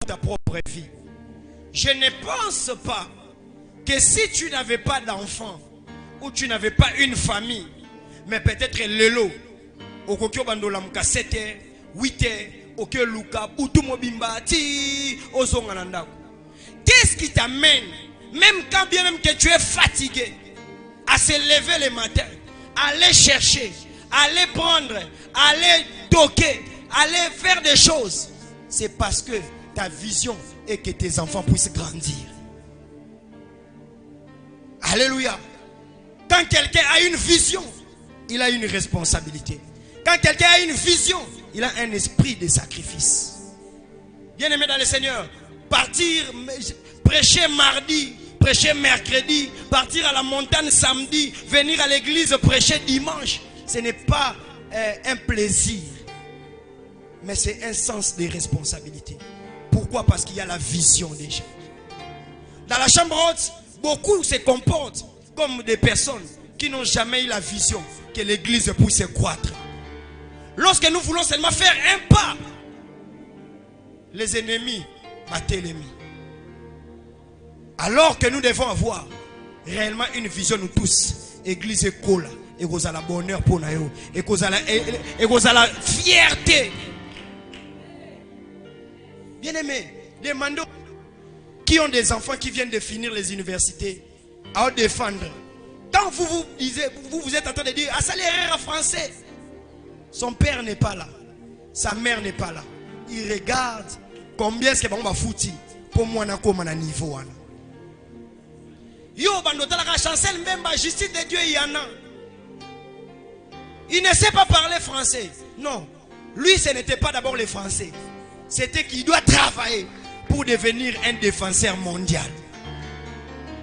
Speaker 1: Ta propre vie. Je ne pense pas que si tu n'avais pas d'enfant ou tu n'avais pas une famille, mais peut-être lelo, au kokyo bandola muka 7 heures, 8 heures, ok luka, butu mobimba, ti, ozongananda. Qu'est-ce qui t'amène, même quand bien même que tu es fatigué, à se lever le matin, aller chercher, aller prendre, aller toquer, aller faire des choses? C'est parce que ta vision est que tes enfants puissent grandir. Alléluia. Quand quelqu'un a une vision, il a une responsabilité. Quand quelqu'un a une vision, il a un esprit de sacrifice. Bien aimé dans le Seigneur, partir, prêcher mardi, prêcher mercredi, partir à la montagne samedi, venir à l'église prêcher dimanche, ce n'est pas un plaisir, mais c'est un sens de responsabilité. Pourquoi? Parce qu'il y a la vision déjà. Dans la chambre haute, beaucoup se comportent comme des personnes qui n'ont jamais eu la vision que l'église puisse croître. Lorsque nous voulons seulement faire un pas, les ennemis battent l'ennemi. Alors que nous devons avoir réellement une vision, nous tous. Église et cola. Et vous avez la bonheur pour nous. Et vous avez la fierté. Bien aimé, demandons qui ont des enfants qui viennent de finir les universités à défendre. Quand vous vous disiez, vous êtes en train de dire, ah, ça l'erreur en français. Son père n'est pas là. Sa mère n'est pas là. Il regarde combien est-ce qu'on va foutre pour moi na comme à niveau. Yo, bandota la chancelle même la justice de Dieu il y en a. Il ne sait pas parler français. Non. Lui, ce n'était pas d'abord le français. C'était qu'il doit travailler pour devenir un défenseur mondial.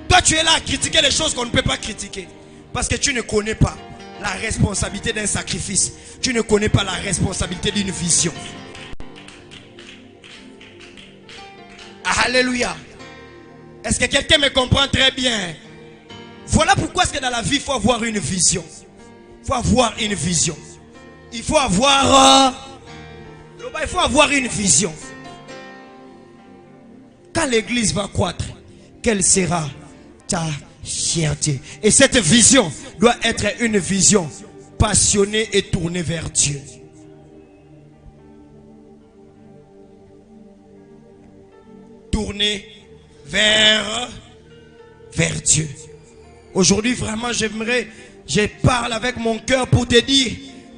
Speaker 1: Toi, tu es là à critiquer les choses qu'on ne peut pas critiquer. Parce que tu ne connais pas la responsabilité d'un sacrifice. Tu ne connais pas la responsabilité d'une vision. Alléluia. Est-ce que quelqu'un me comprend très bien? Voilà pourquoi est-ce que dans la vie, il faut avoir une vision. Il faut avoir une vision. Il faut avoir une vision. Quand l'église va croître, quelle sera ta fierté? Et cette vision doit être une vision passionnée et tournée vers Dieu. Tournée vers Dieu. Aujourd'hui, vraiment, je parle avec mon cœur pour te dire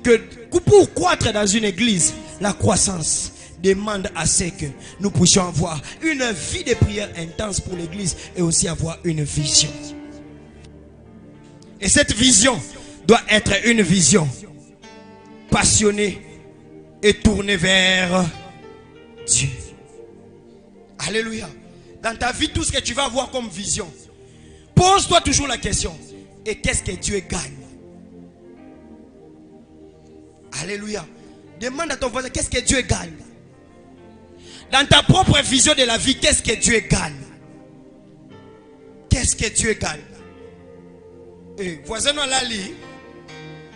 Speaker 1: que pour croître dans une église, la croissance demande à ce que nous puissions avoir une vie de prière intense pour l'église et aussi avoir une vision. Et cette vision doit être une vision passionnée et tournée vers Dieu. Alléluia. Dans ta vie, tout ce que tu vas avoir comme vision, pose-toi toujours la question: et qu'est-ce que Dieu gagne? Alléluia. Demande à ton voisin: qu'est-ce que Dieu gagne? Dans ta propre vision de la vie, qu'est-ce que Dieu gagne? Qu'est-ce que Dieu gagne? Eh, voisin non lali.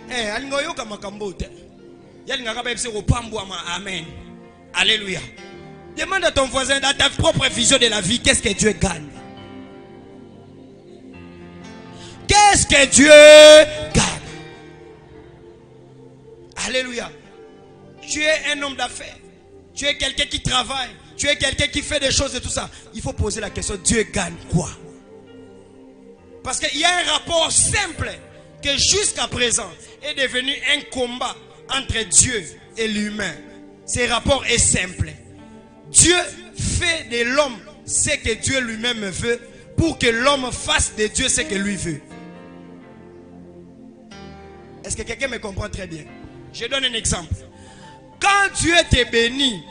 Speaker 1: Eh, alingoyo kama kambote. Yalinga kabebse opambo ama amen. Alléluia. Demande à ton voisin, dans ta propre vision de la vie, qu'est-ce que Dieu gagne? Qu'est-ce que Dieu gagne? Alléluia. Tu es un homme d'affaires. Tu es quelqu'un qui travaille. Tu es quelqu'un qui fait des choses et tout ça. Il faut poser la question: Dieu gagne quoi? Parce qu'il y a un rapport simple que jusqu'à présent est devenu un combat entre Dieu et l'humain. Ce rapport est simple. Dieu fait de l'homme ce que Dieu lui-même veut pour que l'homme fasse de Dieu ce que lui veut. Est-ce que quelqu'un me comprend très bien? Je donne un exemple. Quand Dieu te bénit,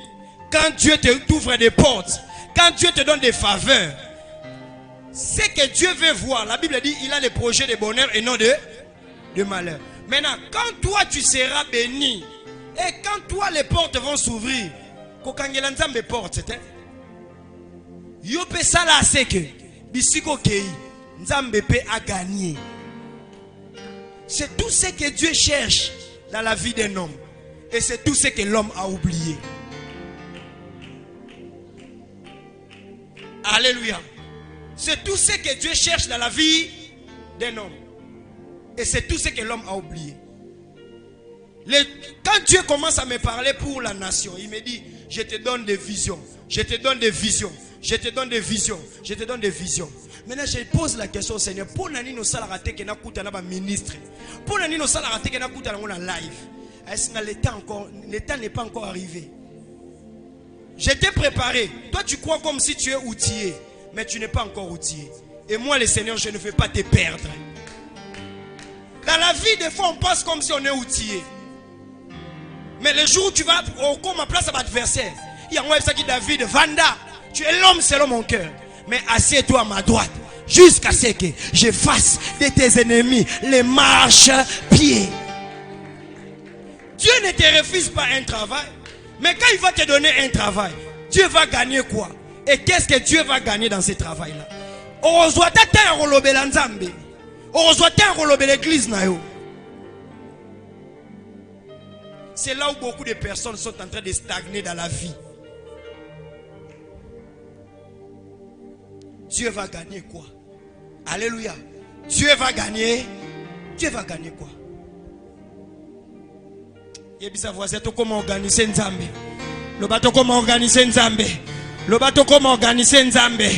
Speaker 1: quand Dieu t'ouvre des portes, quand Dieu te donne des faveurs, ce que Dieu veut voir, la Bible dit, il a les projets de bonheur et non de malheur. Maintenant, quand toi tu seras béni, et quand toi les portes vont s'ouvrir, c'est tout ce que Dieu cherche dans la vie d'un homme. Et c'est tout ce que l'homme a oublié. Alléluia. C'est tout ce que Dieu cherche dans la vie d'un homme. Et c'est tout ce que l'homme a oublié. Quand Dieu commence à me parler pour la nation, il me dit: je te donne des visions, je te donne des visions, je te donne des visions, je te donne des visions. Maintenant, je pose la question au Seigneur: pour nani no sala raté que na kuta na ba ministre, pour nani no sala raté que na kuta na live. Est-ce que l'état n'est pas encore arrivé? Je t'ai préparé. Toi, tu crois comme si tu es outillé, mais tu n'es pas encore outillé. Et moi, le Seigneur, je ne veux pas te perdre. Dans la vie, des fois, on pense comme si on est outillé. Mais le jour où tu vas au ma place à l'adversaire, il y a un website qui David, Vanda, tu es l'homme selon mon cœur. Mais assieds-toi à ma droite, jusqu'à ce que je fasse de tes ennemis les marches-pieds. Dieu ne te refuse pas un travail. Mais quand il va te donner un travail, Dieu va gagner quoi? Et qu'est-ce que Dieu va gagner dans ce travail-là? C'est là où beaucoup de personnes sont en train de stagner dans la vie. Dieu va gagner quoi? Alléluia. Dieu va gagner quoi? Yebisa voisin, comment organiser Nzambe? Le bateau comment organiser Nzambe? Le bateau comment organiser Nzambe?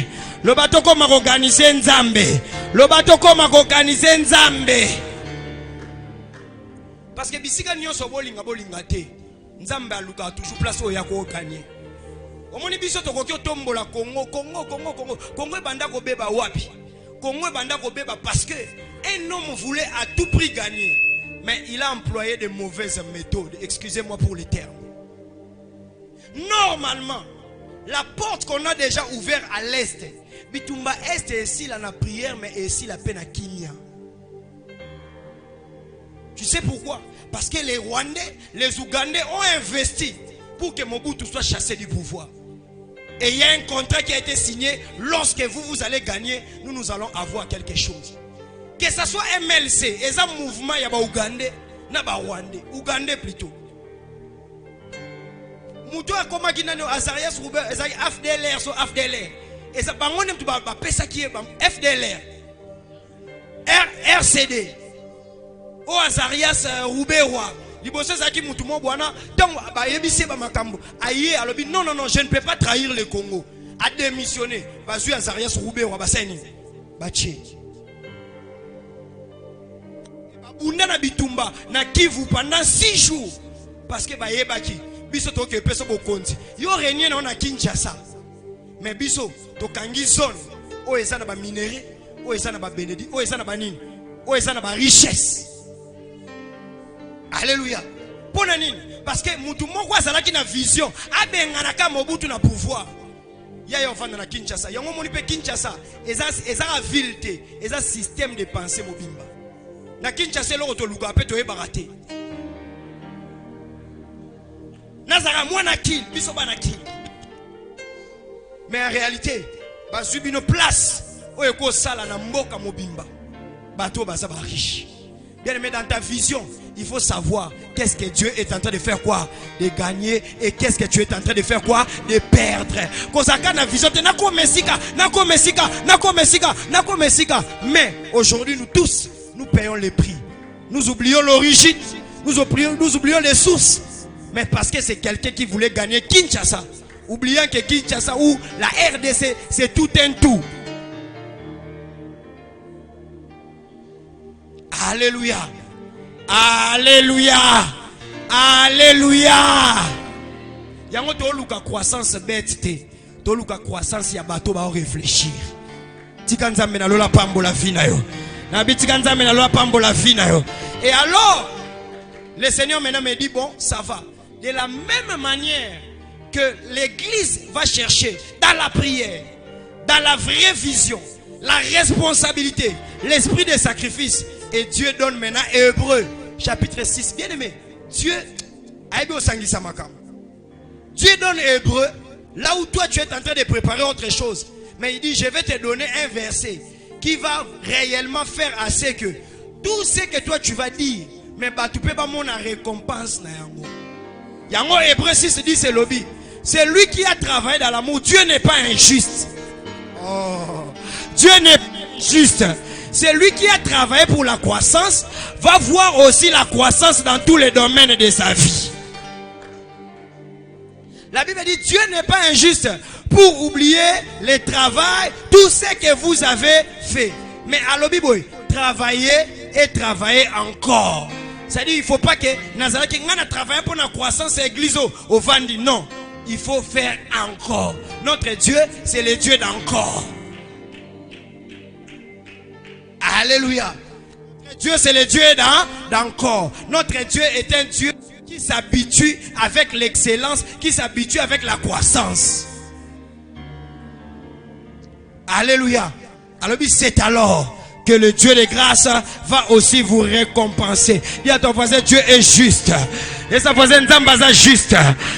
Speaker 1: Le bateau comment organiser Nzambe? Le bateau comment organiser Nzambe? Parce que bisika nyonso bolinga te. Nzambe aluka toujours place où ya ko gagner. Omoni biso tokoki tombola Congo banda ko beba wapi? Congo banda ko beba parce que un homme voulait à tout prix gagner, mais il a employé de mauvaises méthodes. Excusez-moi pour les termes. Normalement, la porte qu'on a déjà ouverte à l'est, Bitumba est ici la prière, mais ici la peine à Kimia. Tu sais pourquoi? Parce que les Rwandais, les Ougandais ont investi pour que Mobutu soit chassé du pouvoir. Et il y a un contrat qui a été signé. Lorsque vous allez gagner, nous allons avoir quelque chose. Que ce soit MLC, et un mouvement, il y a Ougandais, il y a Rwandais, Ougandais plutôt. Moutou a comment qui n'a pas Azarias Rouber, FDLR, so FDLR. Et ça, on aime tout ça qui est FDLR, RCD, O Azarias Rouberwa. Liboso Zaki Moutoumou Bouana, donc Yebise Bamakambo, Aïe, alors non, je ne peux pas trahir le Congo. A démissionné, Bazu Azarias Rouberwa, Bassani, Baché. Bunda na Bitumba, na Kivu pendant 6 jours. Parce que Bayebaki. Biso toke peso bokonzi yo régner na Kinshasa, mais biso to kangi zone o ezana ba minerai, o ezana ba benedi, o ezana ba nini, o ezana ba richesse. Alléluia. Pona nini? Parce que mutu moko azalaki na vision abengana ka Mobutu na pouvoir. Ya yo vanda na Kinshasa, yango moni pe Kinshasa eza ville te, eza système de pensée mobimba. Na Kinshasa lo to luka pe to e baraté. Nazara mwana kill, biso bana kill. Mais en réalité, bazubi no place o eko sala na mboka mobimba. Bato baza ba riche. Bien aimé, dans ta vision, il faut savoir qu'est-ce que Dieu est en train de faire quoi? De gagner, et qu'est-ce que tu es en train de faire quoi? De perdre. Kosaka na vision te nako mesika. Mais aujourd'hui nous tous, nous payons les prix. Nous oublions l'origine, nous oublions les sources. Mais parce que c'est quelqu'un qui voulait gagner Kinshasa, oubliant que Kinshasa ou la RDC, c'est tout un tout. Alléluia. Alléluia. Alléluia. Yango to luka croissance bête te. To luka croissance ya bato ba réfléchir. Tika nzambe na lola pambola vina yo. Na bitika nzambe na lola pambola vina yo. Et alors, le Seigneur maintenant me dit bon, ça va. De la même manière que l'église va chercher dans la prière, dans la vraie vision, la responsabilité, l'esprit de sacrifice. Et Dieu donne maintenant Hébreux chapitre 6. Bien aimé, Dieu donne Hébreux là où toi tu es en train de préparer autre chose. Mais il dit, je vais te donner un verset qui va réellement faire assez que tout ce que toi tu vas dire, mais tu peux pas mon récompense na yango. Yango Hébreux 6 dit c'est lobby. C'est lui qui a travaillé dans l'amour. Dieu n'est pas injuste. Oh, Dieu n'est pas injuste. C'est lui qui a travaillé pour la croissance, va voir aussi la croissance dans tous les domaines de sa vie. La Bible dit Dieu n'est pas injuste pour oublier le travail, tout ce que vous avez fait. Mais à l'obiboy, travailler et travailler encore. C'est-à-dire il ne faut pas que Nazareth qui a travaillé pour la croissance église au Vandi. Non, il faut faire encore. Notre Dieu, c'est le Dieu d'encore. Alléluia. Notre Dieu, c'est le Dieu d'encore. Notre Dieu est un Dieu qui s'habitue avec l'excellence, qui s'habitue avec la croissance. Alléluia. Alors, c'est alors que le Dieu de grâce va aussi vous récompenser. Dis à ton voisin, Dieu est juste. Et ça faisait Nzambaza juste.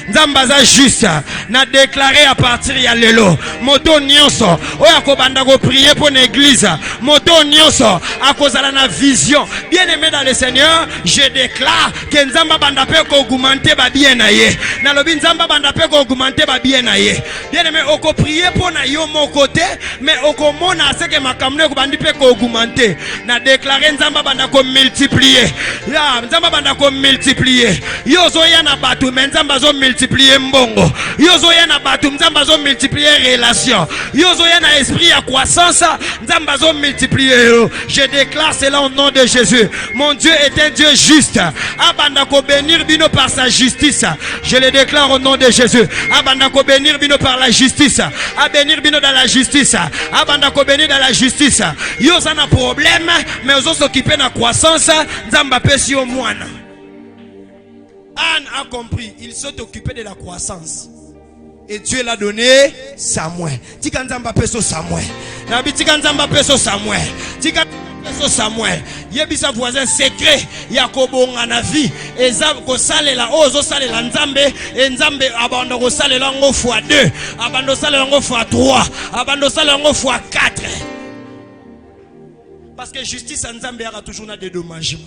Speaker 1: Nzambaza juste. N'a déclaré à partir ya lelo. Moto nyonso. Oya kobanda ko prier pour l'église. Moto nyonso. A cause de la vision. Bien aimé dans le Seigneur, je déclare que Nzamba banda pe ko augmenter ba bien na ye. Na lobi Nzamba banda pe ko augmenter ba bien na ye. Bien aimé, oko prier pour na yo mon côté, mais oko mona ce que ma kamne ko bandi pe ko augmenter. Na déclarer Nzamba banda ko multiplier. Ya Nzamba banda ko multiplier. Yo zo ya na batu mais Nzamba zo multiplier mbongo. Yo zo ya na batu Nzamba zo multiplier relation. Yo zo ya na esprit à croissance Nzamba zo multiplier. Je déclare cela au nom de Jésus. Mon Dieu est un Dieu juste. Abanda ko bénir bino par sa justice. Je le déclare au nom de Jésus. Abanda ko bénir bino par la justice. A bénir bino dans la justice. Abanda ko bénir dans la justice. Yo ça na problème mais ozo s'occuper de la croissance Nzamba pesi au moine. Anne a compris, il s'est occupé de la croissance. Et Dieu l'a donné Samuel. Tika Nzamba peso Samuel. Nabi tika Nzamba peso Samuel. Tika peso Samuel. Yebisa voisin secret Yakobo ngana vie. Eza ko salela ozo salela Nzambe et Nzambe abando ko salela ngo fois 2. Abando salela ngo fois 3. Abando salela ngo fois 4. Parce que justice à Nzambe aura toujours un dédommagement.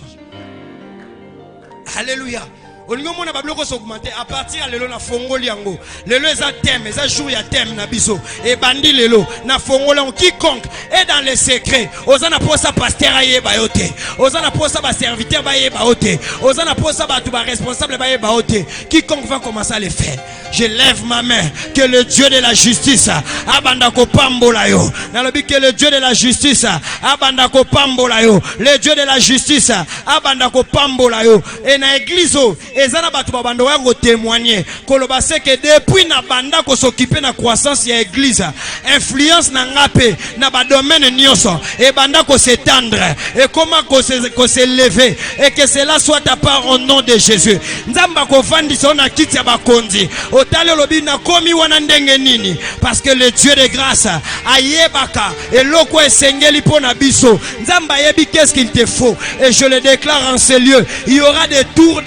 Speaker 1: Alléluia. Olingo mona babloko s'augmenter à partir lelo na fongoli yango. Lelo eza thème, eza jour ya thème na biso. Et bandi lelo na fongoli yango quiconque est dans les secrets. Ozana posa pasteur ayeba yote. Ozana posa ba serviteur ba yeba yote. Ozana posa ba tout ba responsable ba yeba yote. Quiconque va commencer à le faire. Je lève ma main que le Dieu de la justice abanda ko pambola yo. Na lobi que le Dieu de la justice abanda ko pambola yo. Le Dieu de la justice abanda ko pambola yo. Et na église ezana batu babando wango témoigner koloba se que depuis na banda ko s'occuper na croissance ya église influence na ngape na ba domaine nyoso et banda ko s'étendre et comment ko se lever et que cela soit à part au nom de Jésus. Nzamba ko fandisa na kiti ya bakonzi otale lobi na komi wana ndenge nini parce que le Dieu de grâce ayebaka eloko esengeli pona biso. Nzamba yebi qu'est-ce qu'il te faut et je le déclare en ce lieu. Il y aura des tours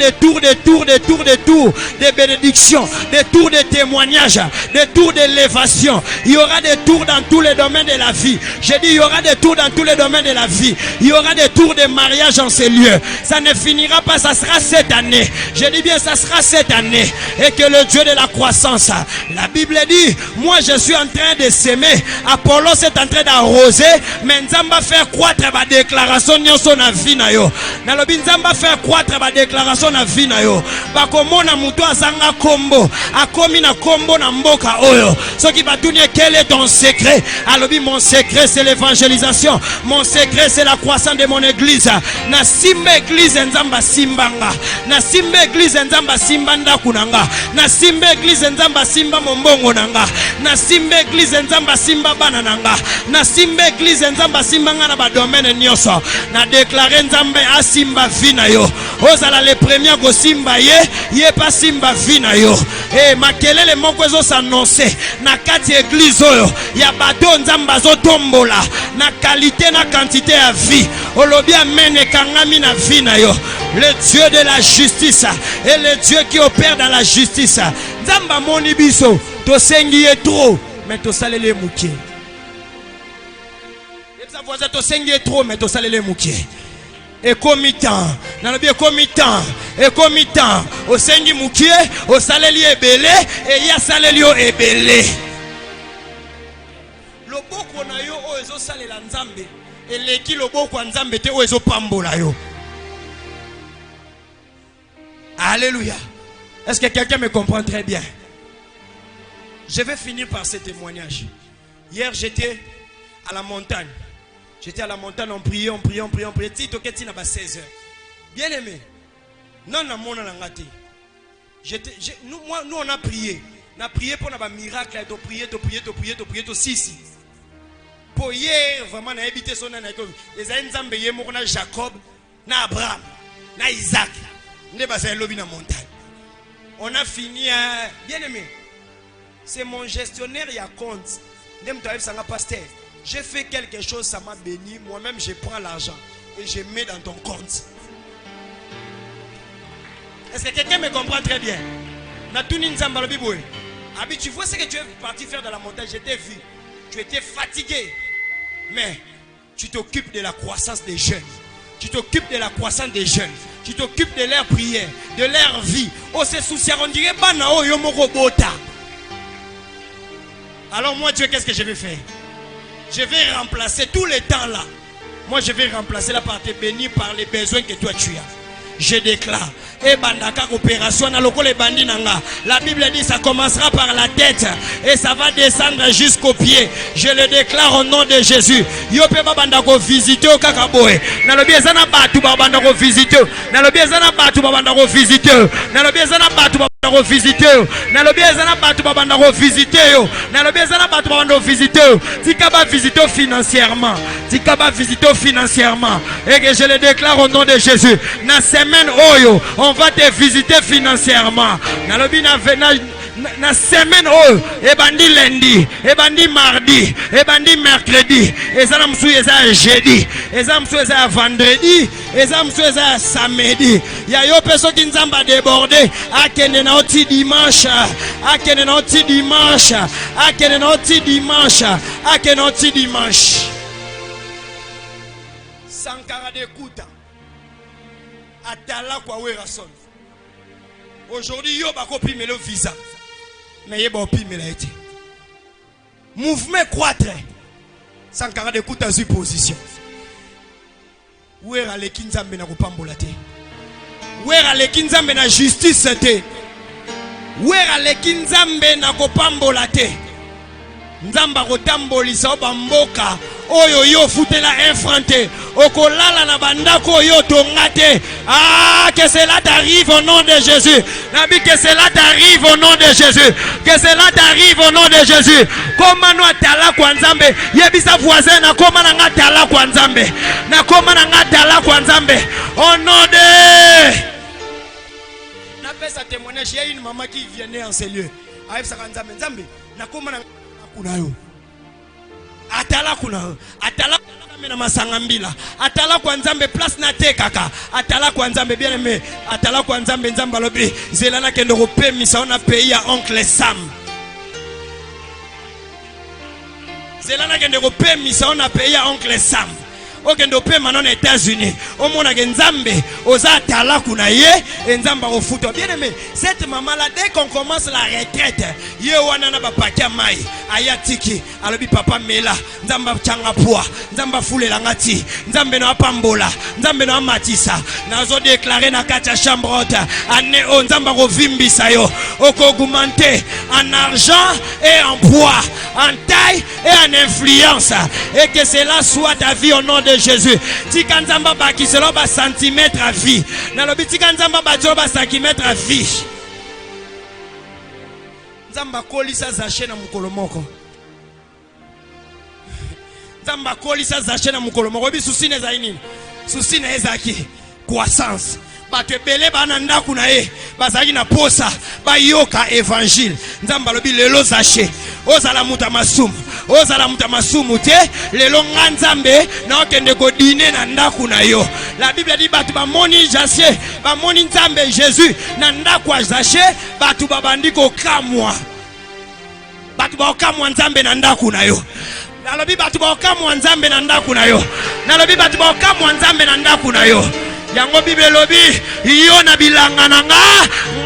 Speaker 1: des bénédictions, des tours de témoignages, des tours d'élévation. Il y aura des tours dans tous les domaines de la vie. J'ai dit il y aura des tours dans tous les domaines de la vie. Il y aura des tours de mariage en ces lieux. Ça ne finira pas, ça sera cette année. J'ai dit bien ça sera cette année. Et que le Dieu de la croissance, la Bible dit, moi je suis en train de s'aimer. Apollos est en train d'arroser. Mais Nzamba faire croître ma déclaration nyonso na vie na yo. Nalobi Nzamba faire croître ma déclaration na vie na yo. Bakomona mutu azanga kombo akomi na kombo na mboka oyo soki batunie quel est ton secret alobi mon secret c'est l'évangélisation, mon secret c'est la croissance de mon église. Na simba église Nzamba simbanga, na simba église Nzamba simbanda kunanga, na simba église Nzamba simba mombongo nanga, na simba église Nzamba simba bana nanga, na simba église Nzamba simbanga na ba domaine nyoso. Na déclarer Nzambe asimba vina yo ozala le premier go simba ye pas simba vina yo. Et makelele moko ezo s'annoncer na kati église oyo ya bato Nzamba zo tombola na qualité na quantité ya vie. Olobi amene kangami na vina yo. Le Dieu de la justice et le Dieu qui opère dans la justice. Nzamba moni biso to sengi ye trop mais to salele mukie. Yebza voisin to sengi ye trop mais to salele mukie. Et comitant, nalobi comitant, et comitant, au sengi mukie, au saleli ebele, et ya saleli o ebele. Loboko na yo o ezo salela Nzambe, et leki loboko Nzambe te o ezo pambola yo. Alléluia. Est-ce que quelqu'un me comprend très bien? Je vais finir par ce témoignage. Hier j'étais à la montagne. J'étais à la montagne, on priait. Tito keti na ba 16h. Bien aimé. Non na mona na ngati. Nous on a prié. On a prié pour na miracle, to prier to sisi. Pour hier vraiment na habité son na ko. Les Nzambe ye mo na Jacob, na Abraham, na Isaac. Ne ba sa lobi na montagne. On a fini bien aimé. C'est mon gestionnaire ya compte. Ndem to sanga pasteur. J'ai fait quelque chose, ça m'a béni. Moi-même, je prends l'argent et je mets dans ton compte. Est-ce que quelqu'un me comprend très bien? Abi, tu vois ce que tu es parti faire dans la montagne, je t'ai vu. Tu étais fatigué. Mais tu t'occupes de la croissance des jeunes. Tu t'occupes de la croissance des jeunes. Tu t'occupes de leur prière, de leur vie. Oh, c'est souci, on dirait Banao Yomoko Bota. Alors moi, Dieu, qu'est-ce que je vais faire? Je vais remplacer tous les temps là. Moi, je vais remplacer la par te bénir par les besoins que toi tu as. Je déclare. Et bandaka opération na loko les bandits nanga. La Bible dit ça commencera par la tête et ça va descendre jusqu'aux pieds. Je le déclare au nom de Jésus. Yope ba bandako visiter au kakaboe. Na lobi ezana batu ba bandako visiter. Na lobi ezana batu ba bandako visiter. Na lobi ezana batu ba bandako visiter. Na lobi ezana batu ba bandako visiter. Na lobi ezana batu ba bandako visiter. Tika ba visiter financièrement. Tika ba visiter financièrement. Et que je le déclare au nom de Jésus. Na semaine oyo on va te visiter financièrement. Na semaine oh, et bandi lundi, et bandi mardi, et bandi mercredi, et ça me souhaite jeudi, et ça me souhaite vendredi, et ça me souhaite samedi. Il y a une personne qui nous a débordé. À quel autre dimanche, à quel autre dimanche, à quel autre dimanche, à quel autre dimanche. Sankara de Kouta. Atala kwa werason. Aujourd'hui, yo bako pime le visa. Mais yo bako pime la été. Mouvement croître. Sankara de Kouta zu position. Wera le kinzambe na kupambola te. Wera le kinzambe na justice te. Wera le kinzambe na kupambola te. Nzamba kotambolisa obamboka oyo yo futela infranté okolala na bandako yo tongate. Ah, que cela t'arrive au nom de Jésus. Nabi, que cela t'arrive au nom de Jésus. Que cela t'arrive au nom de Jésus. Comment nous atala kwa nzambe yebisa voisin na koma na ngatala kwa nzambe na koma na ngatala kwa nzambe au nom de. Na pesa témoignage, il y a une maman qui vient en ces lieux. Aïe sa nzambe nzambe na koma na kunayo atala kunayo atala na masangambila atala kwa nzambe place na te kaka atala kwa nzambe bien aimé atala kwa nzambe nzamba lobi zelana kendo kopemisa ona pays ya oncle Sam zelana kendo kopemisa ona pays ya oncle Sam okendo pe manon États-Unis au mona nzambe oza tala kuna ye nzamba ofuto. Bien aimé, cette maman là dès qu'on commence la retraite ye wana na bapakia mai ayatiki alobi papa mela nzamba changa poa nzamba fulela ngati nzambe no apambola nzambe no amatisa nazo déclarer na kati chambre haute ane o nzamba ko vimbisa yo okogumante en argent et en poids en taille et en influence et que cela soit ta vie au nom de Jésus. Tika nzamba baki selo ba centimètre à vie. Na lobi tika nzamba ba jo ba centimètre à vie. Nzamba kolisa zache na mukolo moko. Nzamba kolisa zache na mukolo moko. Bi susine za nini? Susine ezaki croissance. Bato ebele bana ndaku na ye bazaki na posa bayoka évangile. Nzamba lobi lelo zache ozala muta masumu ozala muta masumu te lelo nzambe na okende ko dîner na ndaku na yo. La Bible dit batu ba moni jache ba moni nzambe Jésus na ndaku a zache batu babandi ko kamwa batu ba kamwa nzambe na ndaku na yo. Nalobi batu ba kamwa nzambe na ndaku na yo. Nalobi batu ba kamwa nzambe na ndaku na yo. Yango Bible lobi yo na bilanga nanga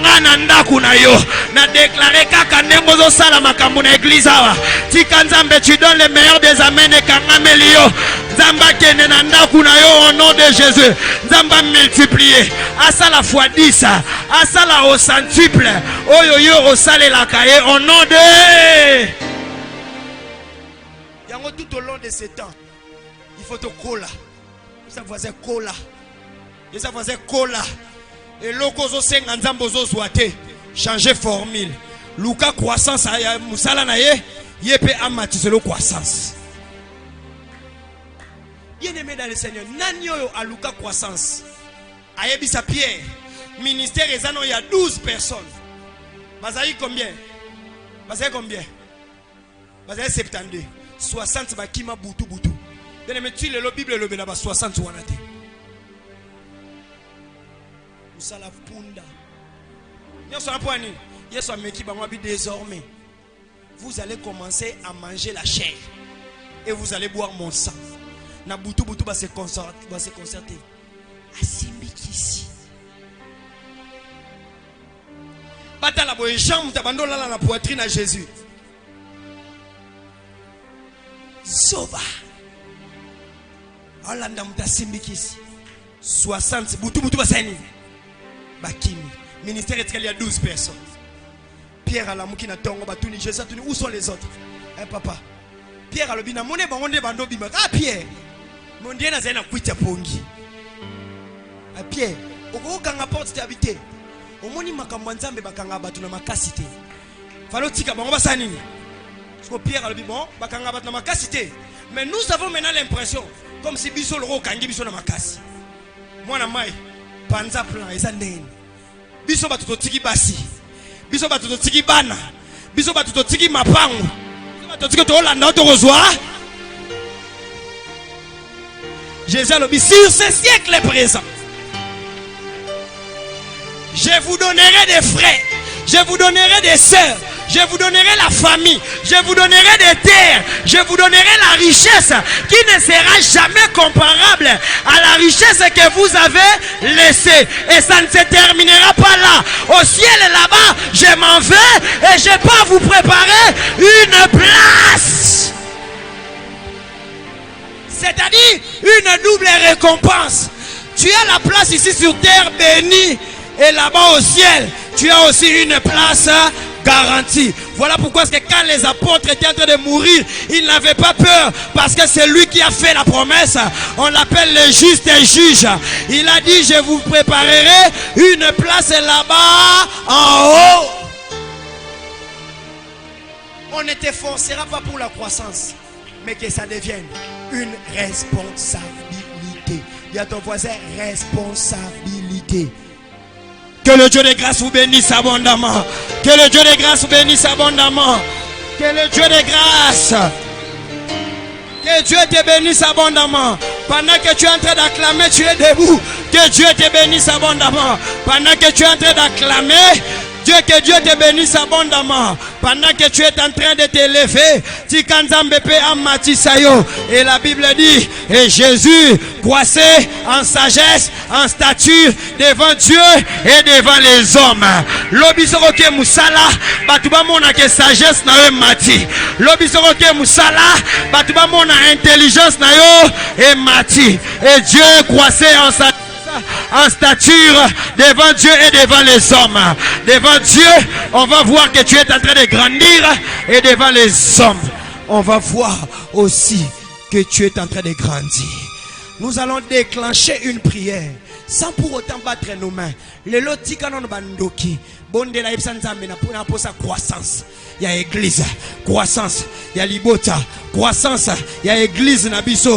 Speaker 1: ngana ndaku na yo na déclarer kaka ndembo zo sala makambo na église awa tika nzambe tu donnes le meilleur des amens et kangameli yo nzamba kene na ndaku na yo au nom de Jésus nzamba multiplier asala fois 10 asala au centuple oyo yo osale la kaye au nom de yango tout au long de ces temps il faut te cola ça voisin cola. Et ça faisait cola. Et l'okozo senga nzambo zo zwate. Changer formule. Luka croissance aya musala na ye. Yepe amatise le croissance. Bien aimé dans le Seigneur. Nani yo a Luka croissance. Ayebisa Pierre. Ministère ezano il y a 12 personnes. Bazaï combien? Bazaï combien? Bazaï 72. 60 bakima butu butu. Bien aimé tu le Bible le bela ba 60 wanate. Musala punda Désormais, vous allez commencer à manger la chair et vous allez boire mon sang. Nabutu butu va se concerter. Asimbikisi. Batala boye jambe tabandola la poitrine à Jésus. Soba. Olanda mutasimbikisi. 60 butu butu basani. Bakimi. Ministère il y a 12 personnes. Pierre Alamuki na tongo batuni Jésus atuni où sont les autres? Papa. Pierre alobina mone bangonde bando bima. Ah Pierre. Mondie na zena kuita pongi. Ah Pierre, oko kanga porte t'habiter. Omoni makambo nzambe bakanga batu na makasi te. Falo tika bango basani. Parce que Pierre alobi bon bakanga batu na makasi te. Mais nous avons maintenant l'impression comme si biso loro kangi biso na makasi. Mwana mai panza plan eza ndeni. Biso batu totiki basi. Biso batu totiki bana. Biso batu totiki mapango. Biso batu totiki to landa to kozwa. Jésus a dit sur ce siècle présent, je vous donnerai des frères, je vous donnerai des sœurs, je vous donnerai la famille, je vous donnerai des terres, je vous donnerai la richesse qui ne sera jamais comparable à la richesse que vous avez laissée. Et ça ne se terminera pas là. Au ciel là-bas, je m'en vais et je peux vous préparer une place. C'est-à-dire une double récompense. Tu as la place ici sur terre bénie. Et là-bas au ciel, tu as aussi une place garantie. Voilà pourquoi est-ce que quand les apôtres étaient en train de mourir, ils n'avaient pas peur. Parce que c'est lui qui a fait la promesse. On l'appelle le juste et juge. Il a dit, je vous préparerai une place là-bas en haut. On ne te forcera pas pour la croissance, mais que ça devienne une responsabilité. Dis à ton voisin, responsabilité. Que le Dieu de grâce vous bénisse abondamment. Que le Dieu de grâce vous bénisse abondamment. Que le Dieu de grâce. Que Dieu te bénisse abondamment. Pendant que tu es en train d'acclamer, tu es debout. Que Dieu te bénisse abondamment. Pendant que tu es en train d'acclamer, que Dieu te bénisse abondamment. Pendant que tu es en train de t'élever, et la Bible dit, et Jésus croissait en sagesse, en stature devant Dieu et devant les hommes. L'obisoroke musala, batuba mona que sagesse na yo mati. L'obisoroke musala, batuba mona intelligence na yo et mati. Et Dieu croissait en sagesse, en stature devant Dieu et devant les hommes. Devant Dieu, on va voir que tu es en train de grandir, et devant les hommes, on va voir aussi que tu es en train de grandir. Nous allons déclencher une prière sans pour autant battre nos mains. Le loti kanon bandoki bonde la ipsa nzambe na posa croissance. Il y a église, croissance, il y a libota, croissance, il y a église na biso.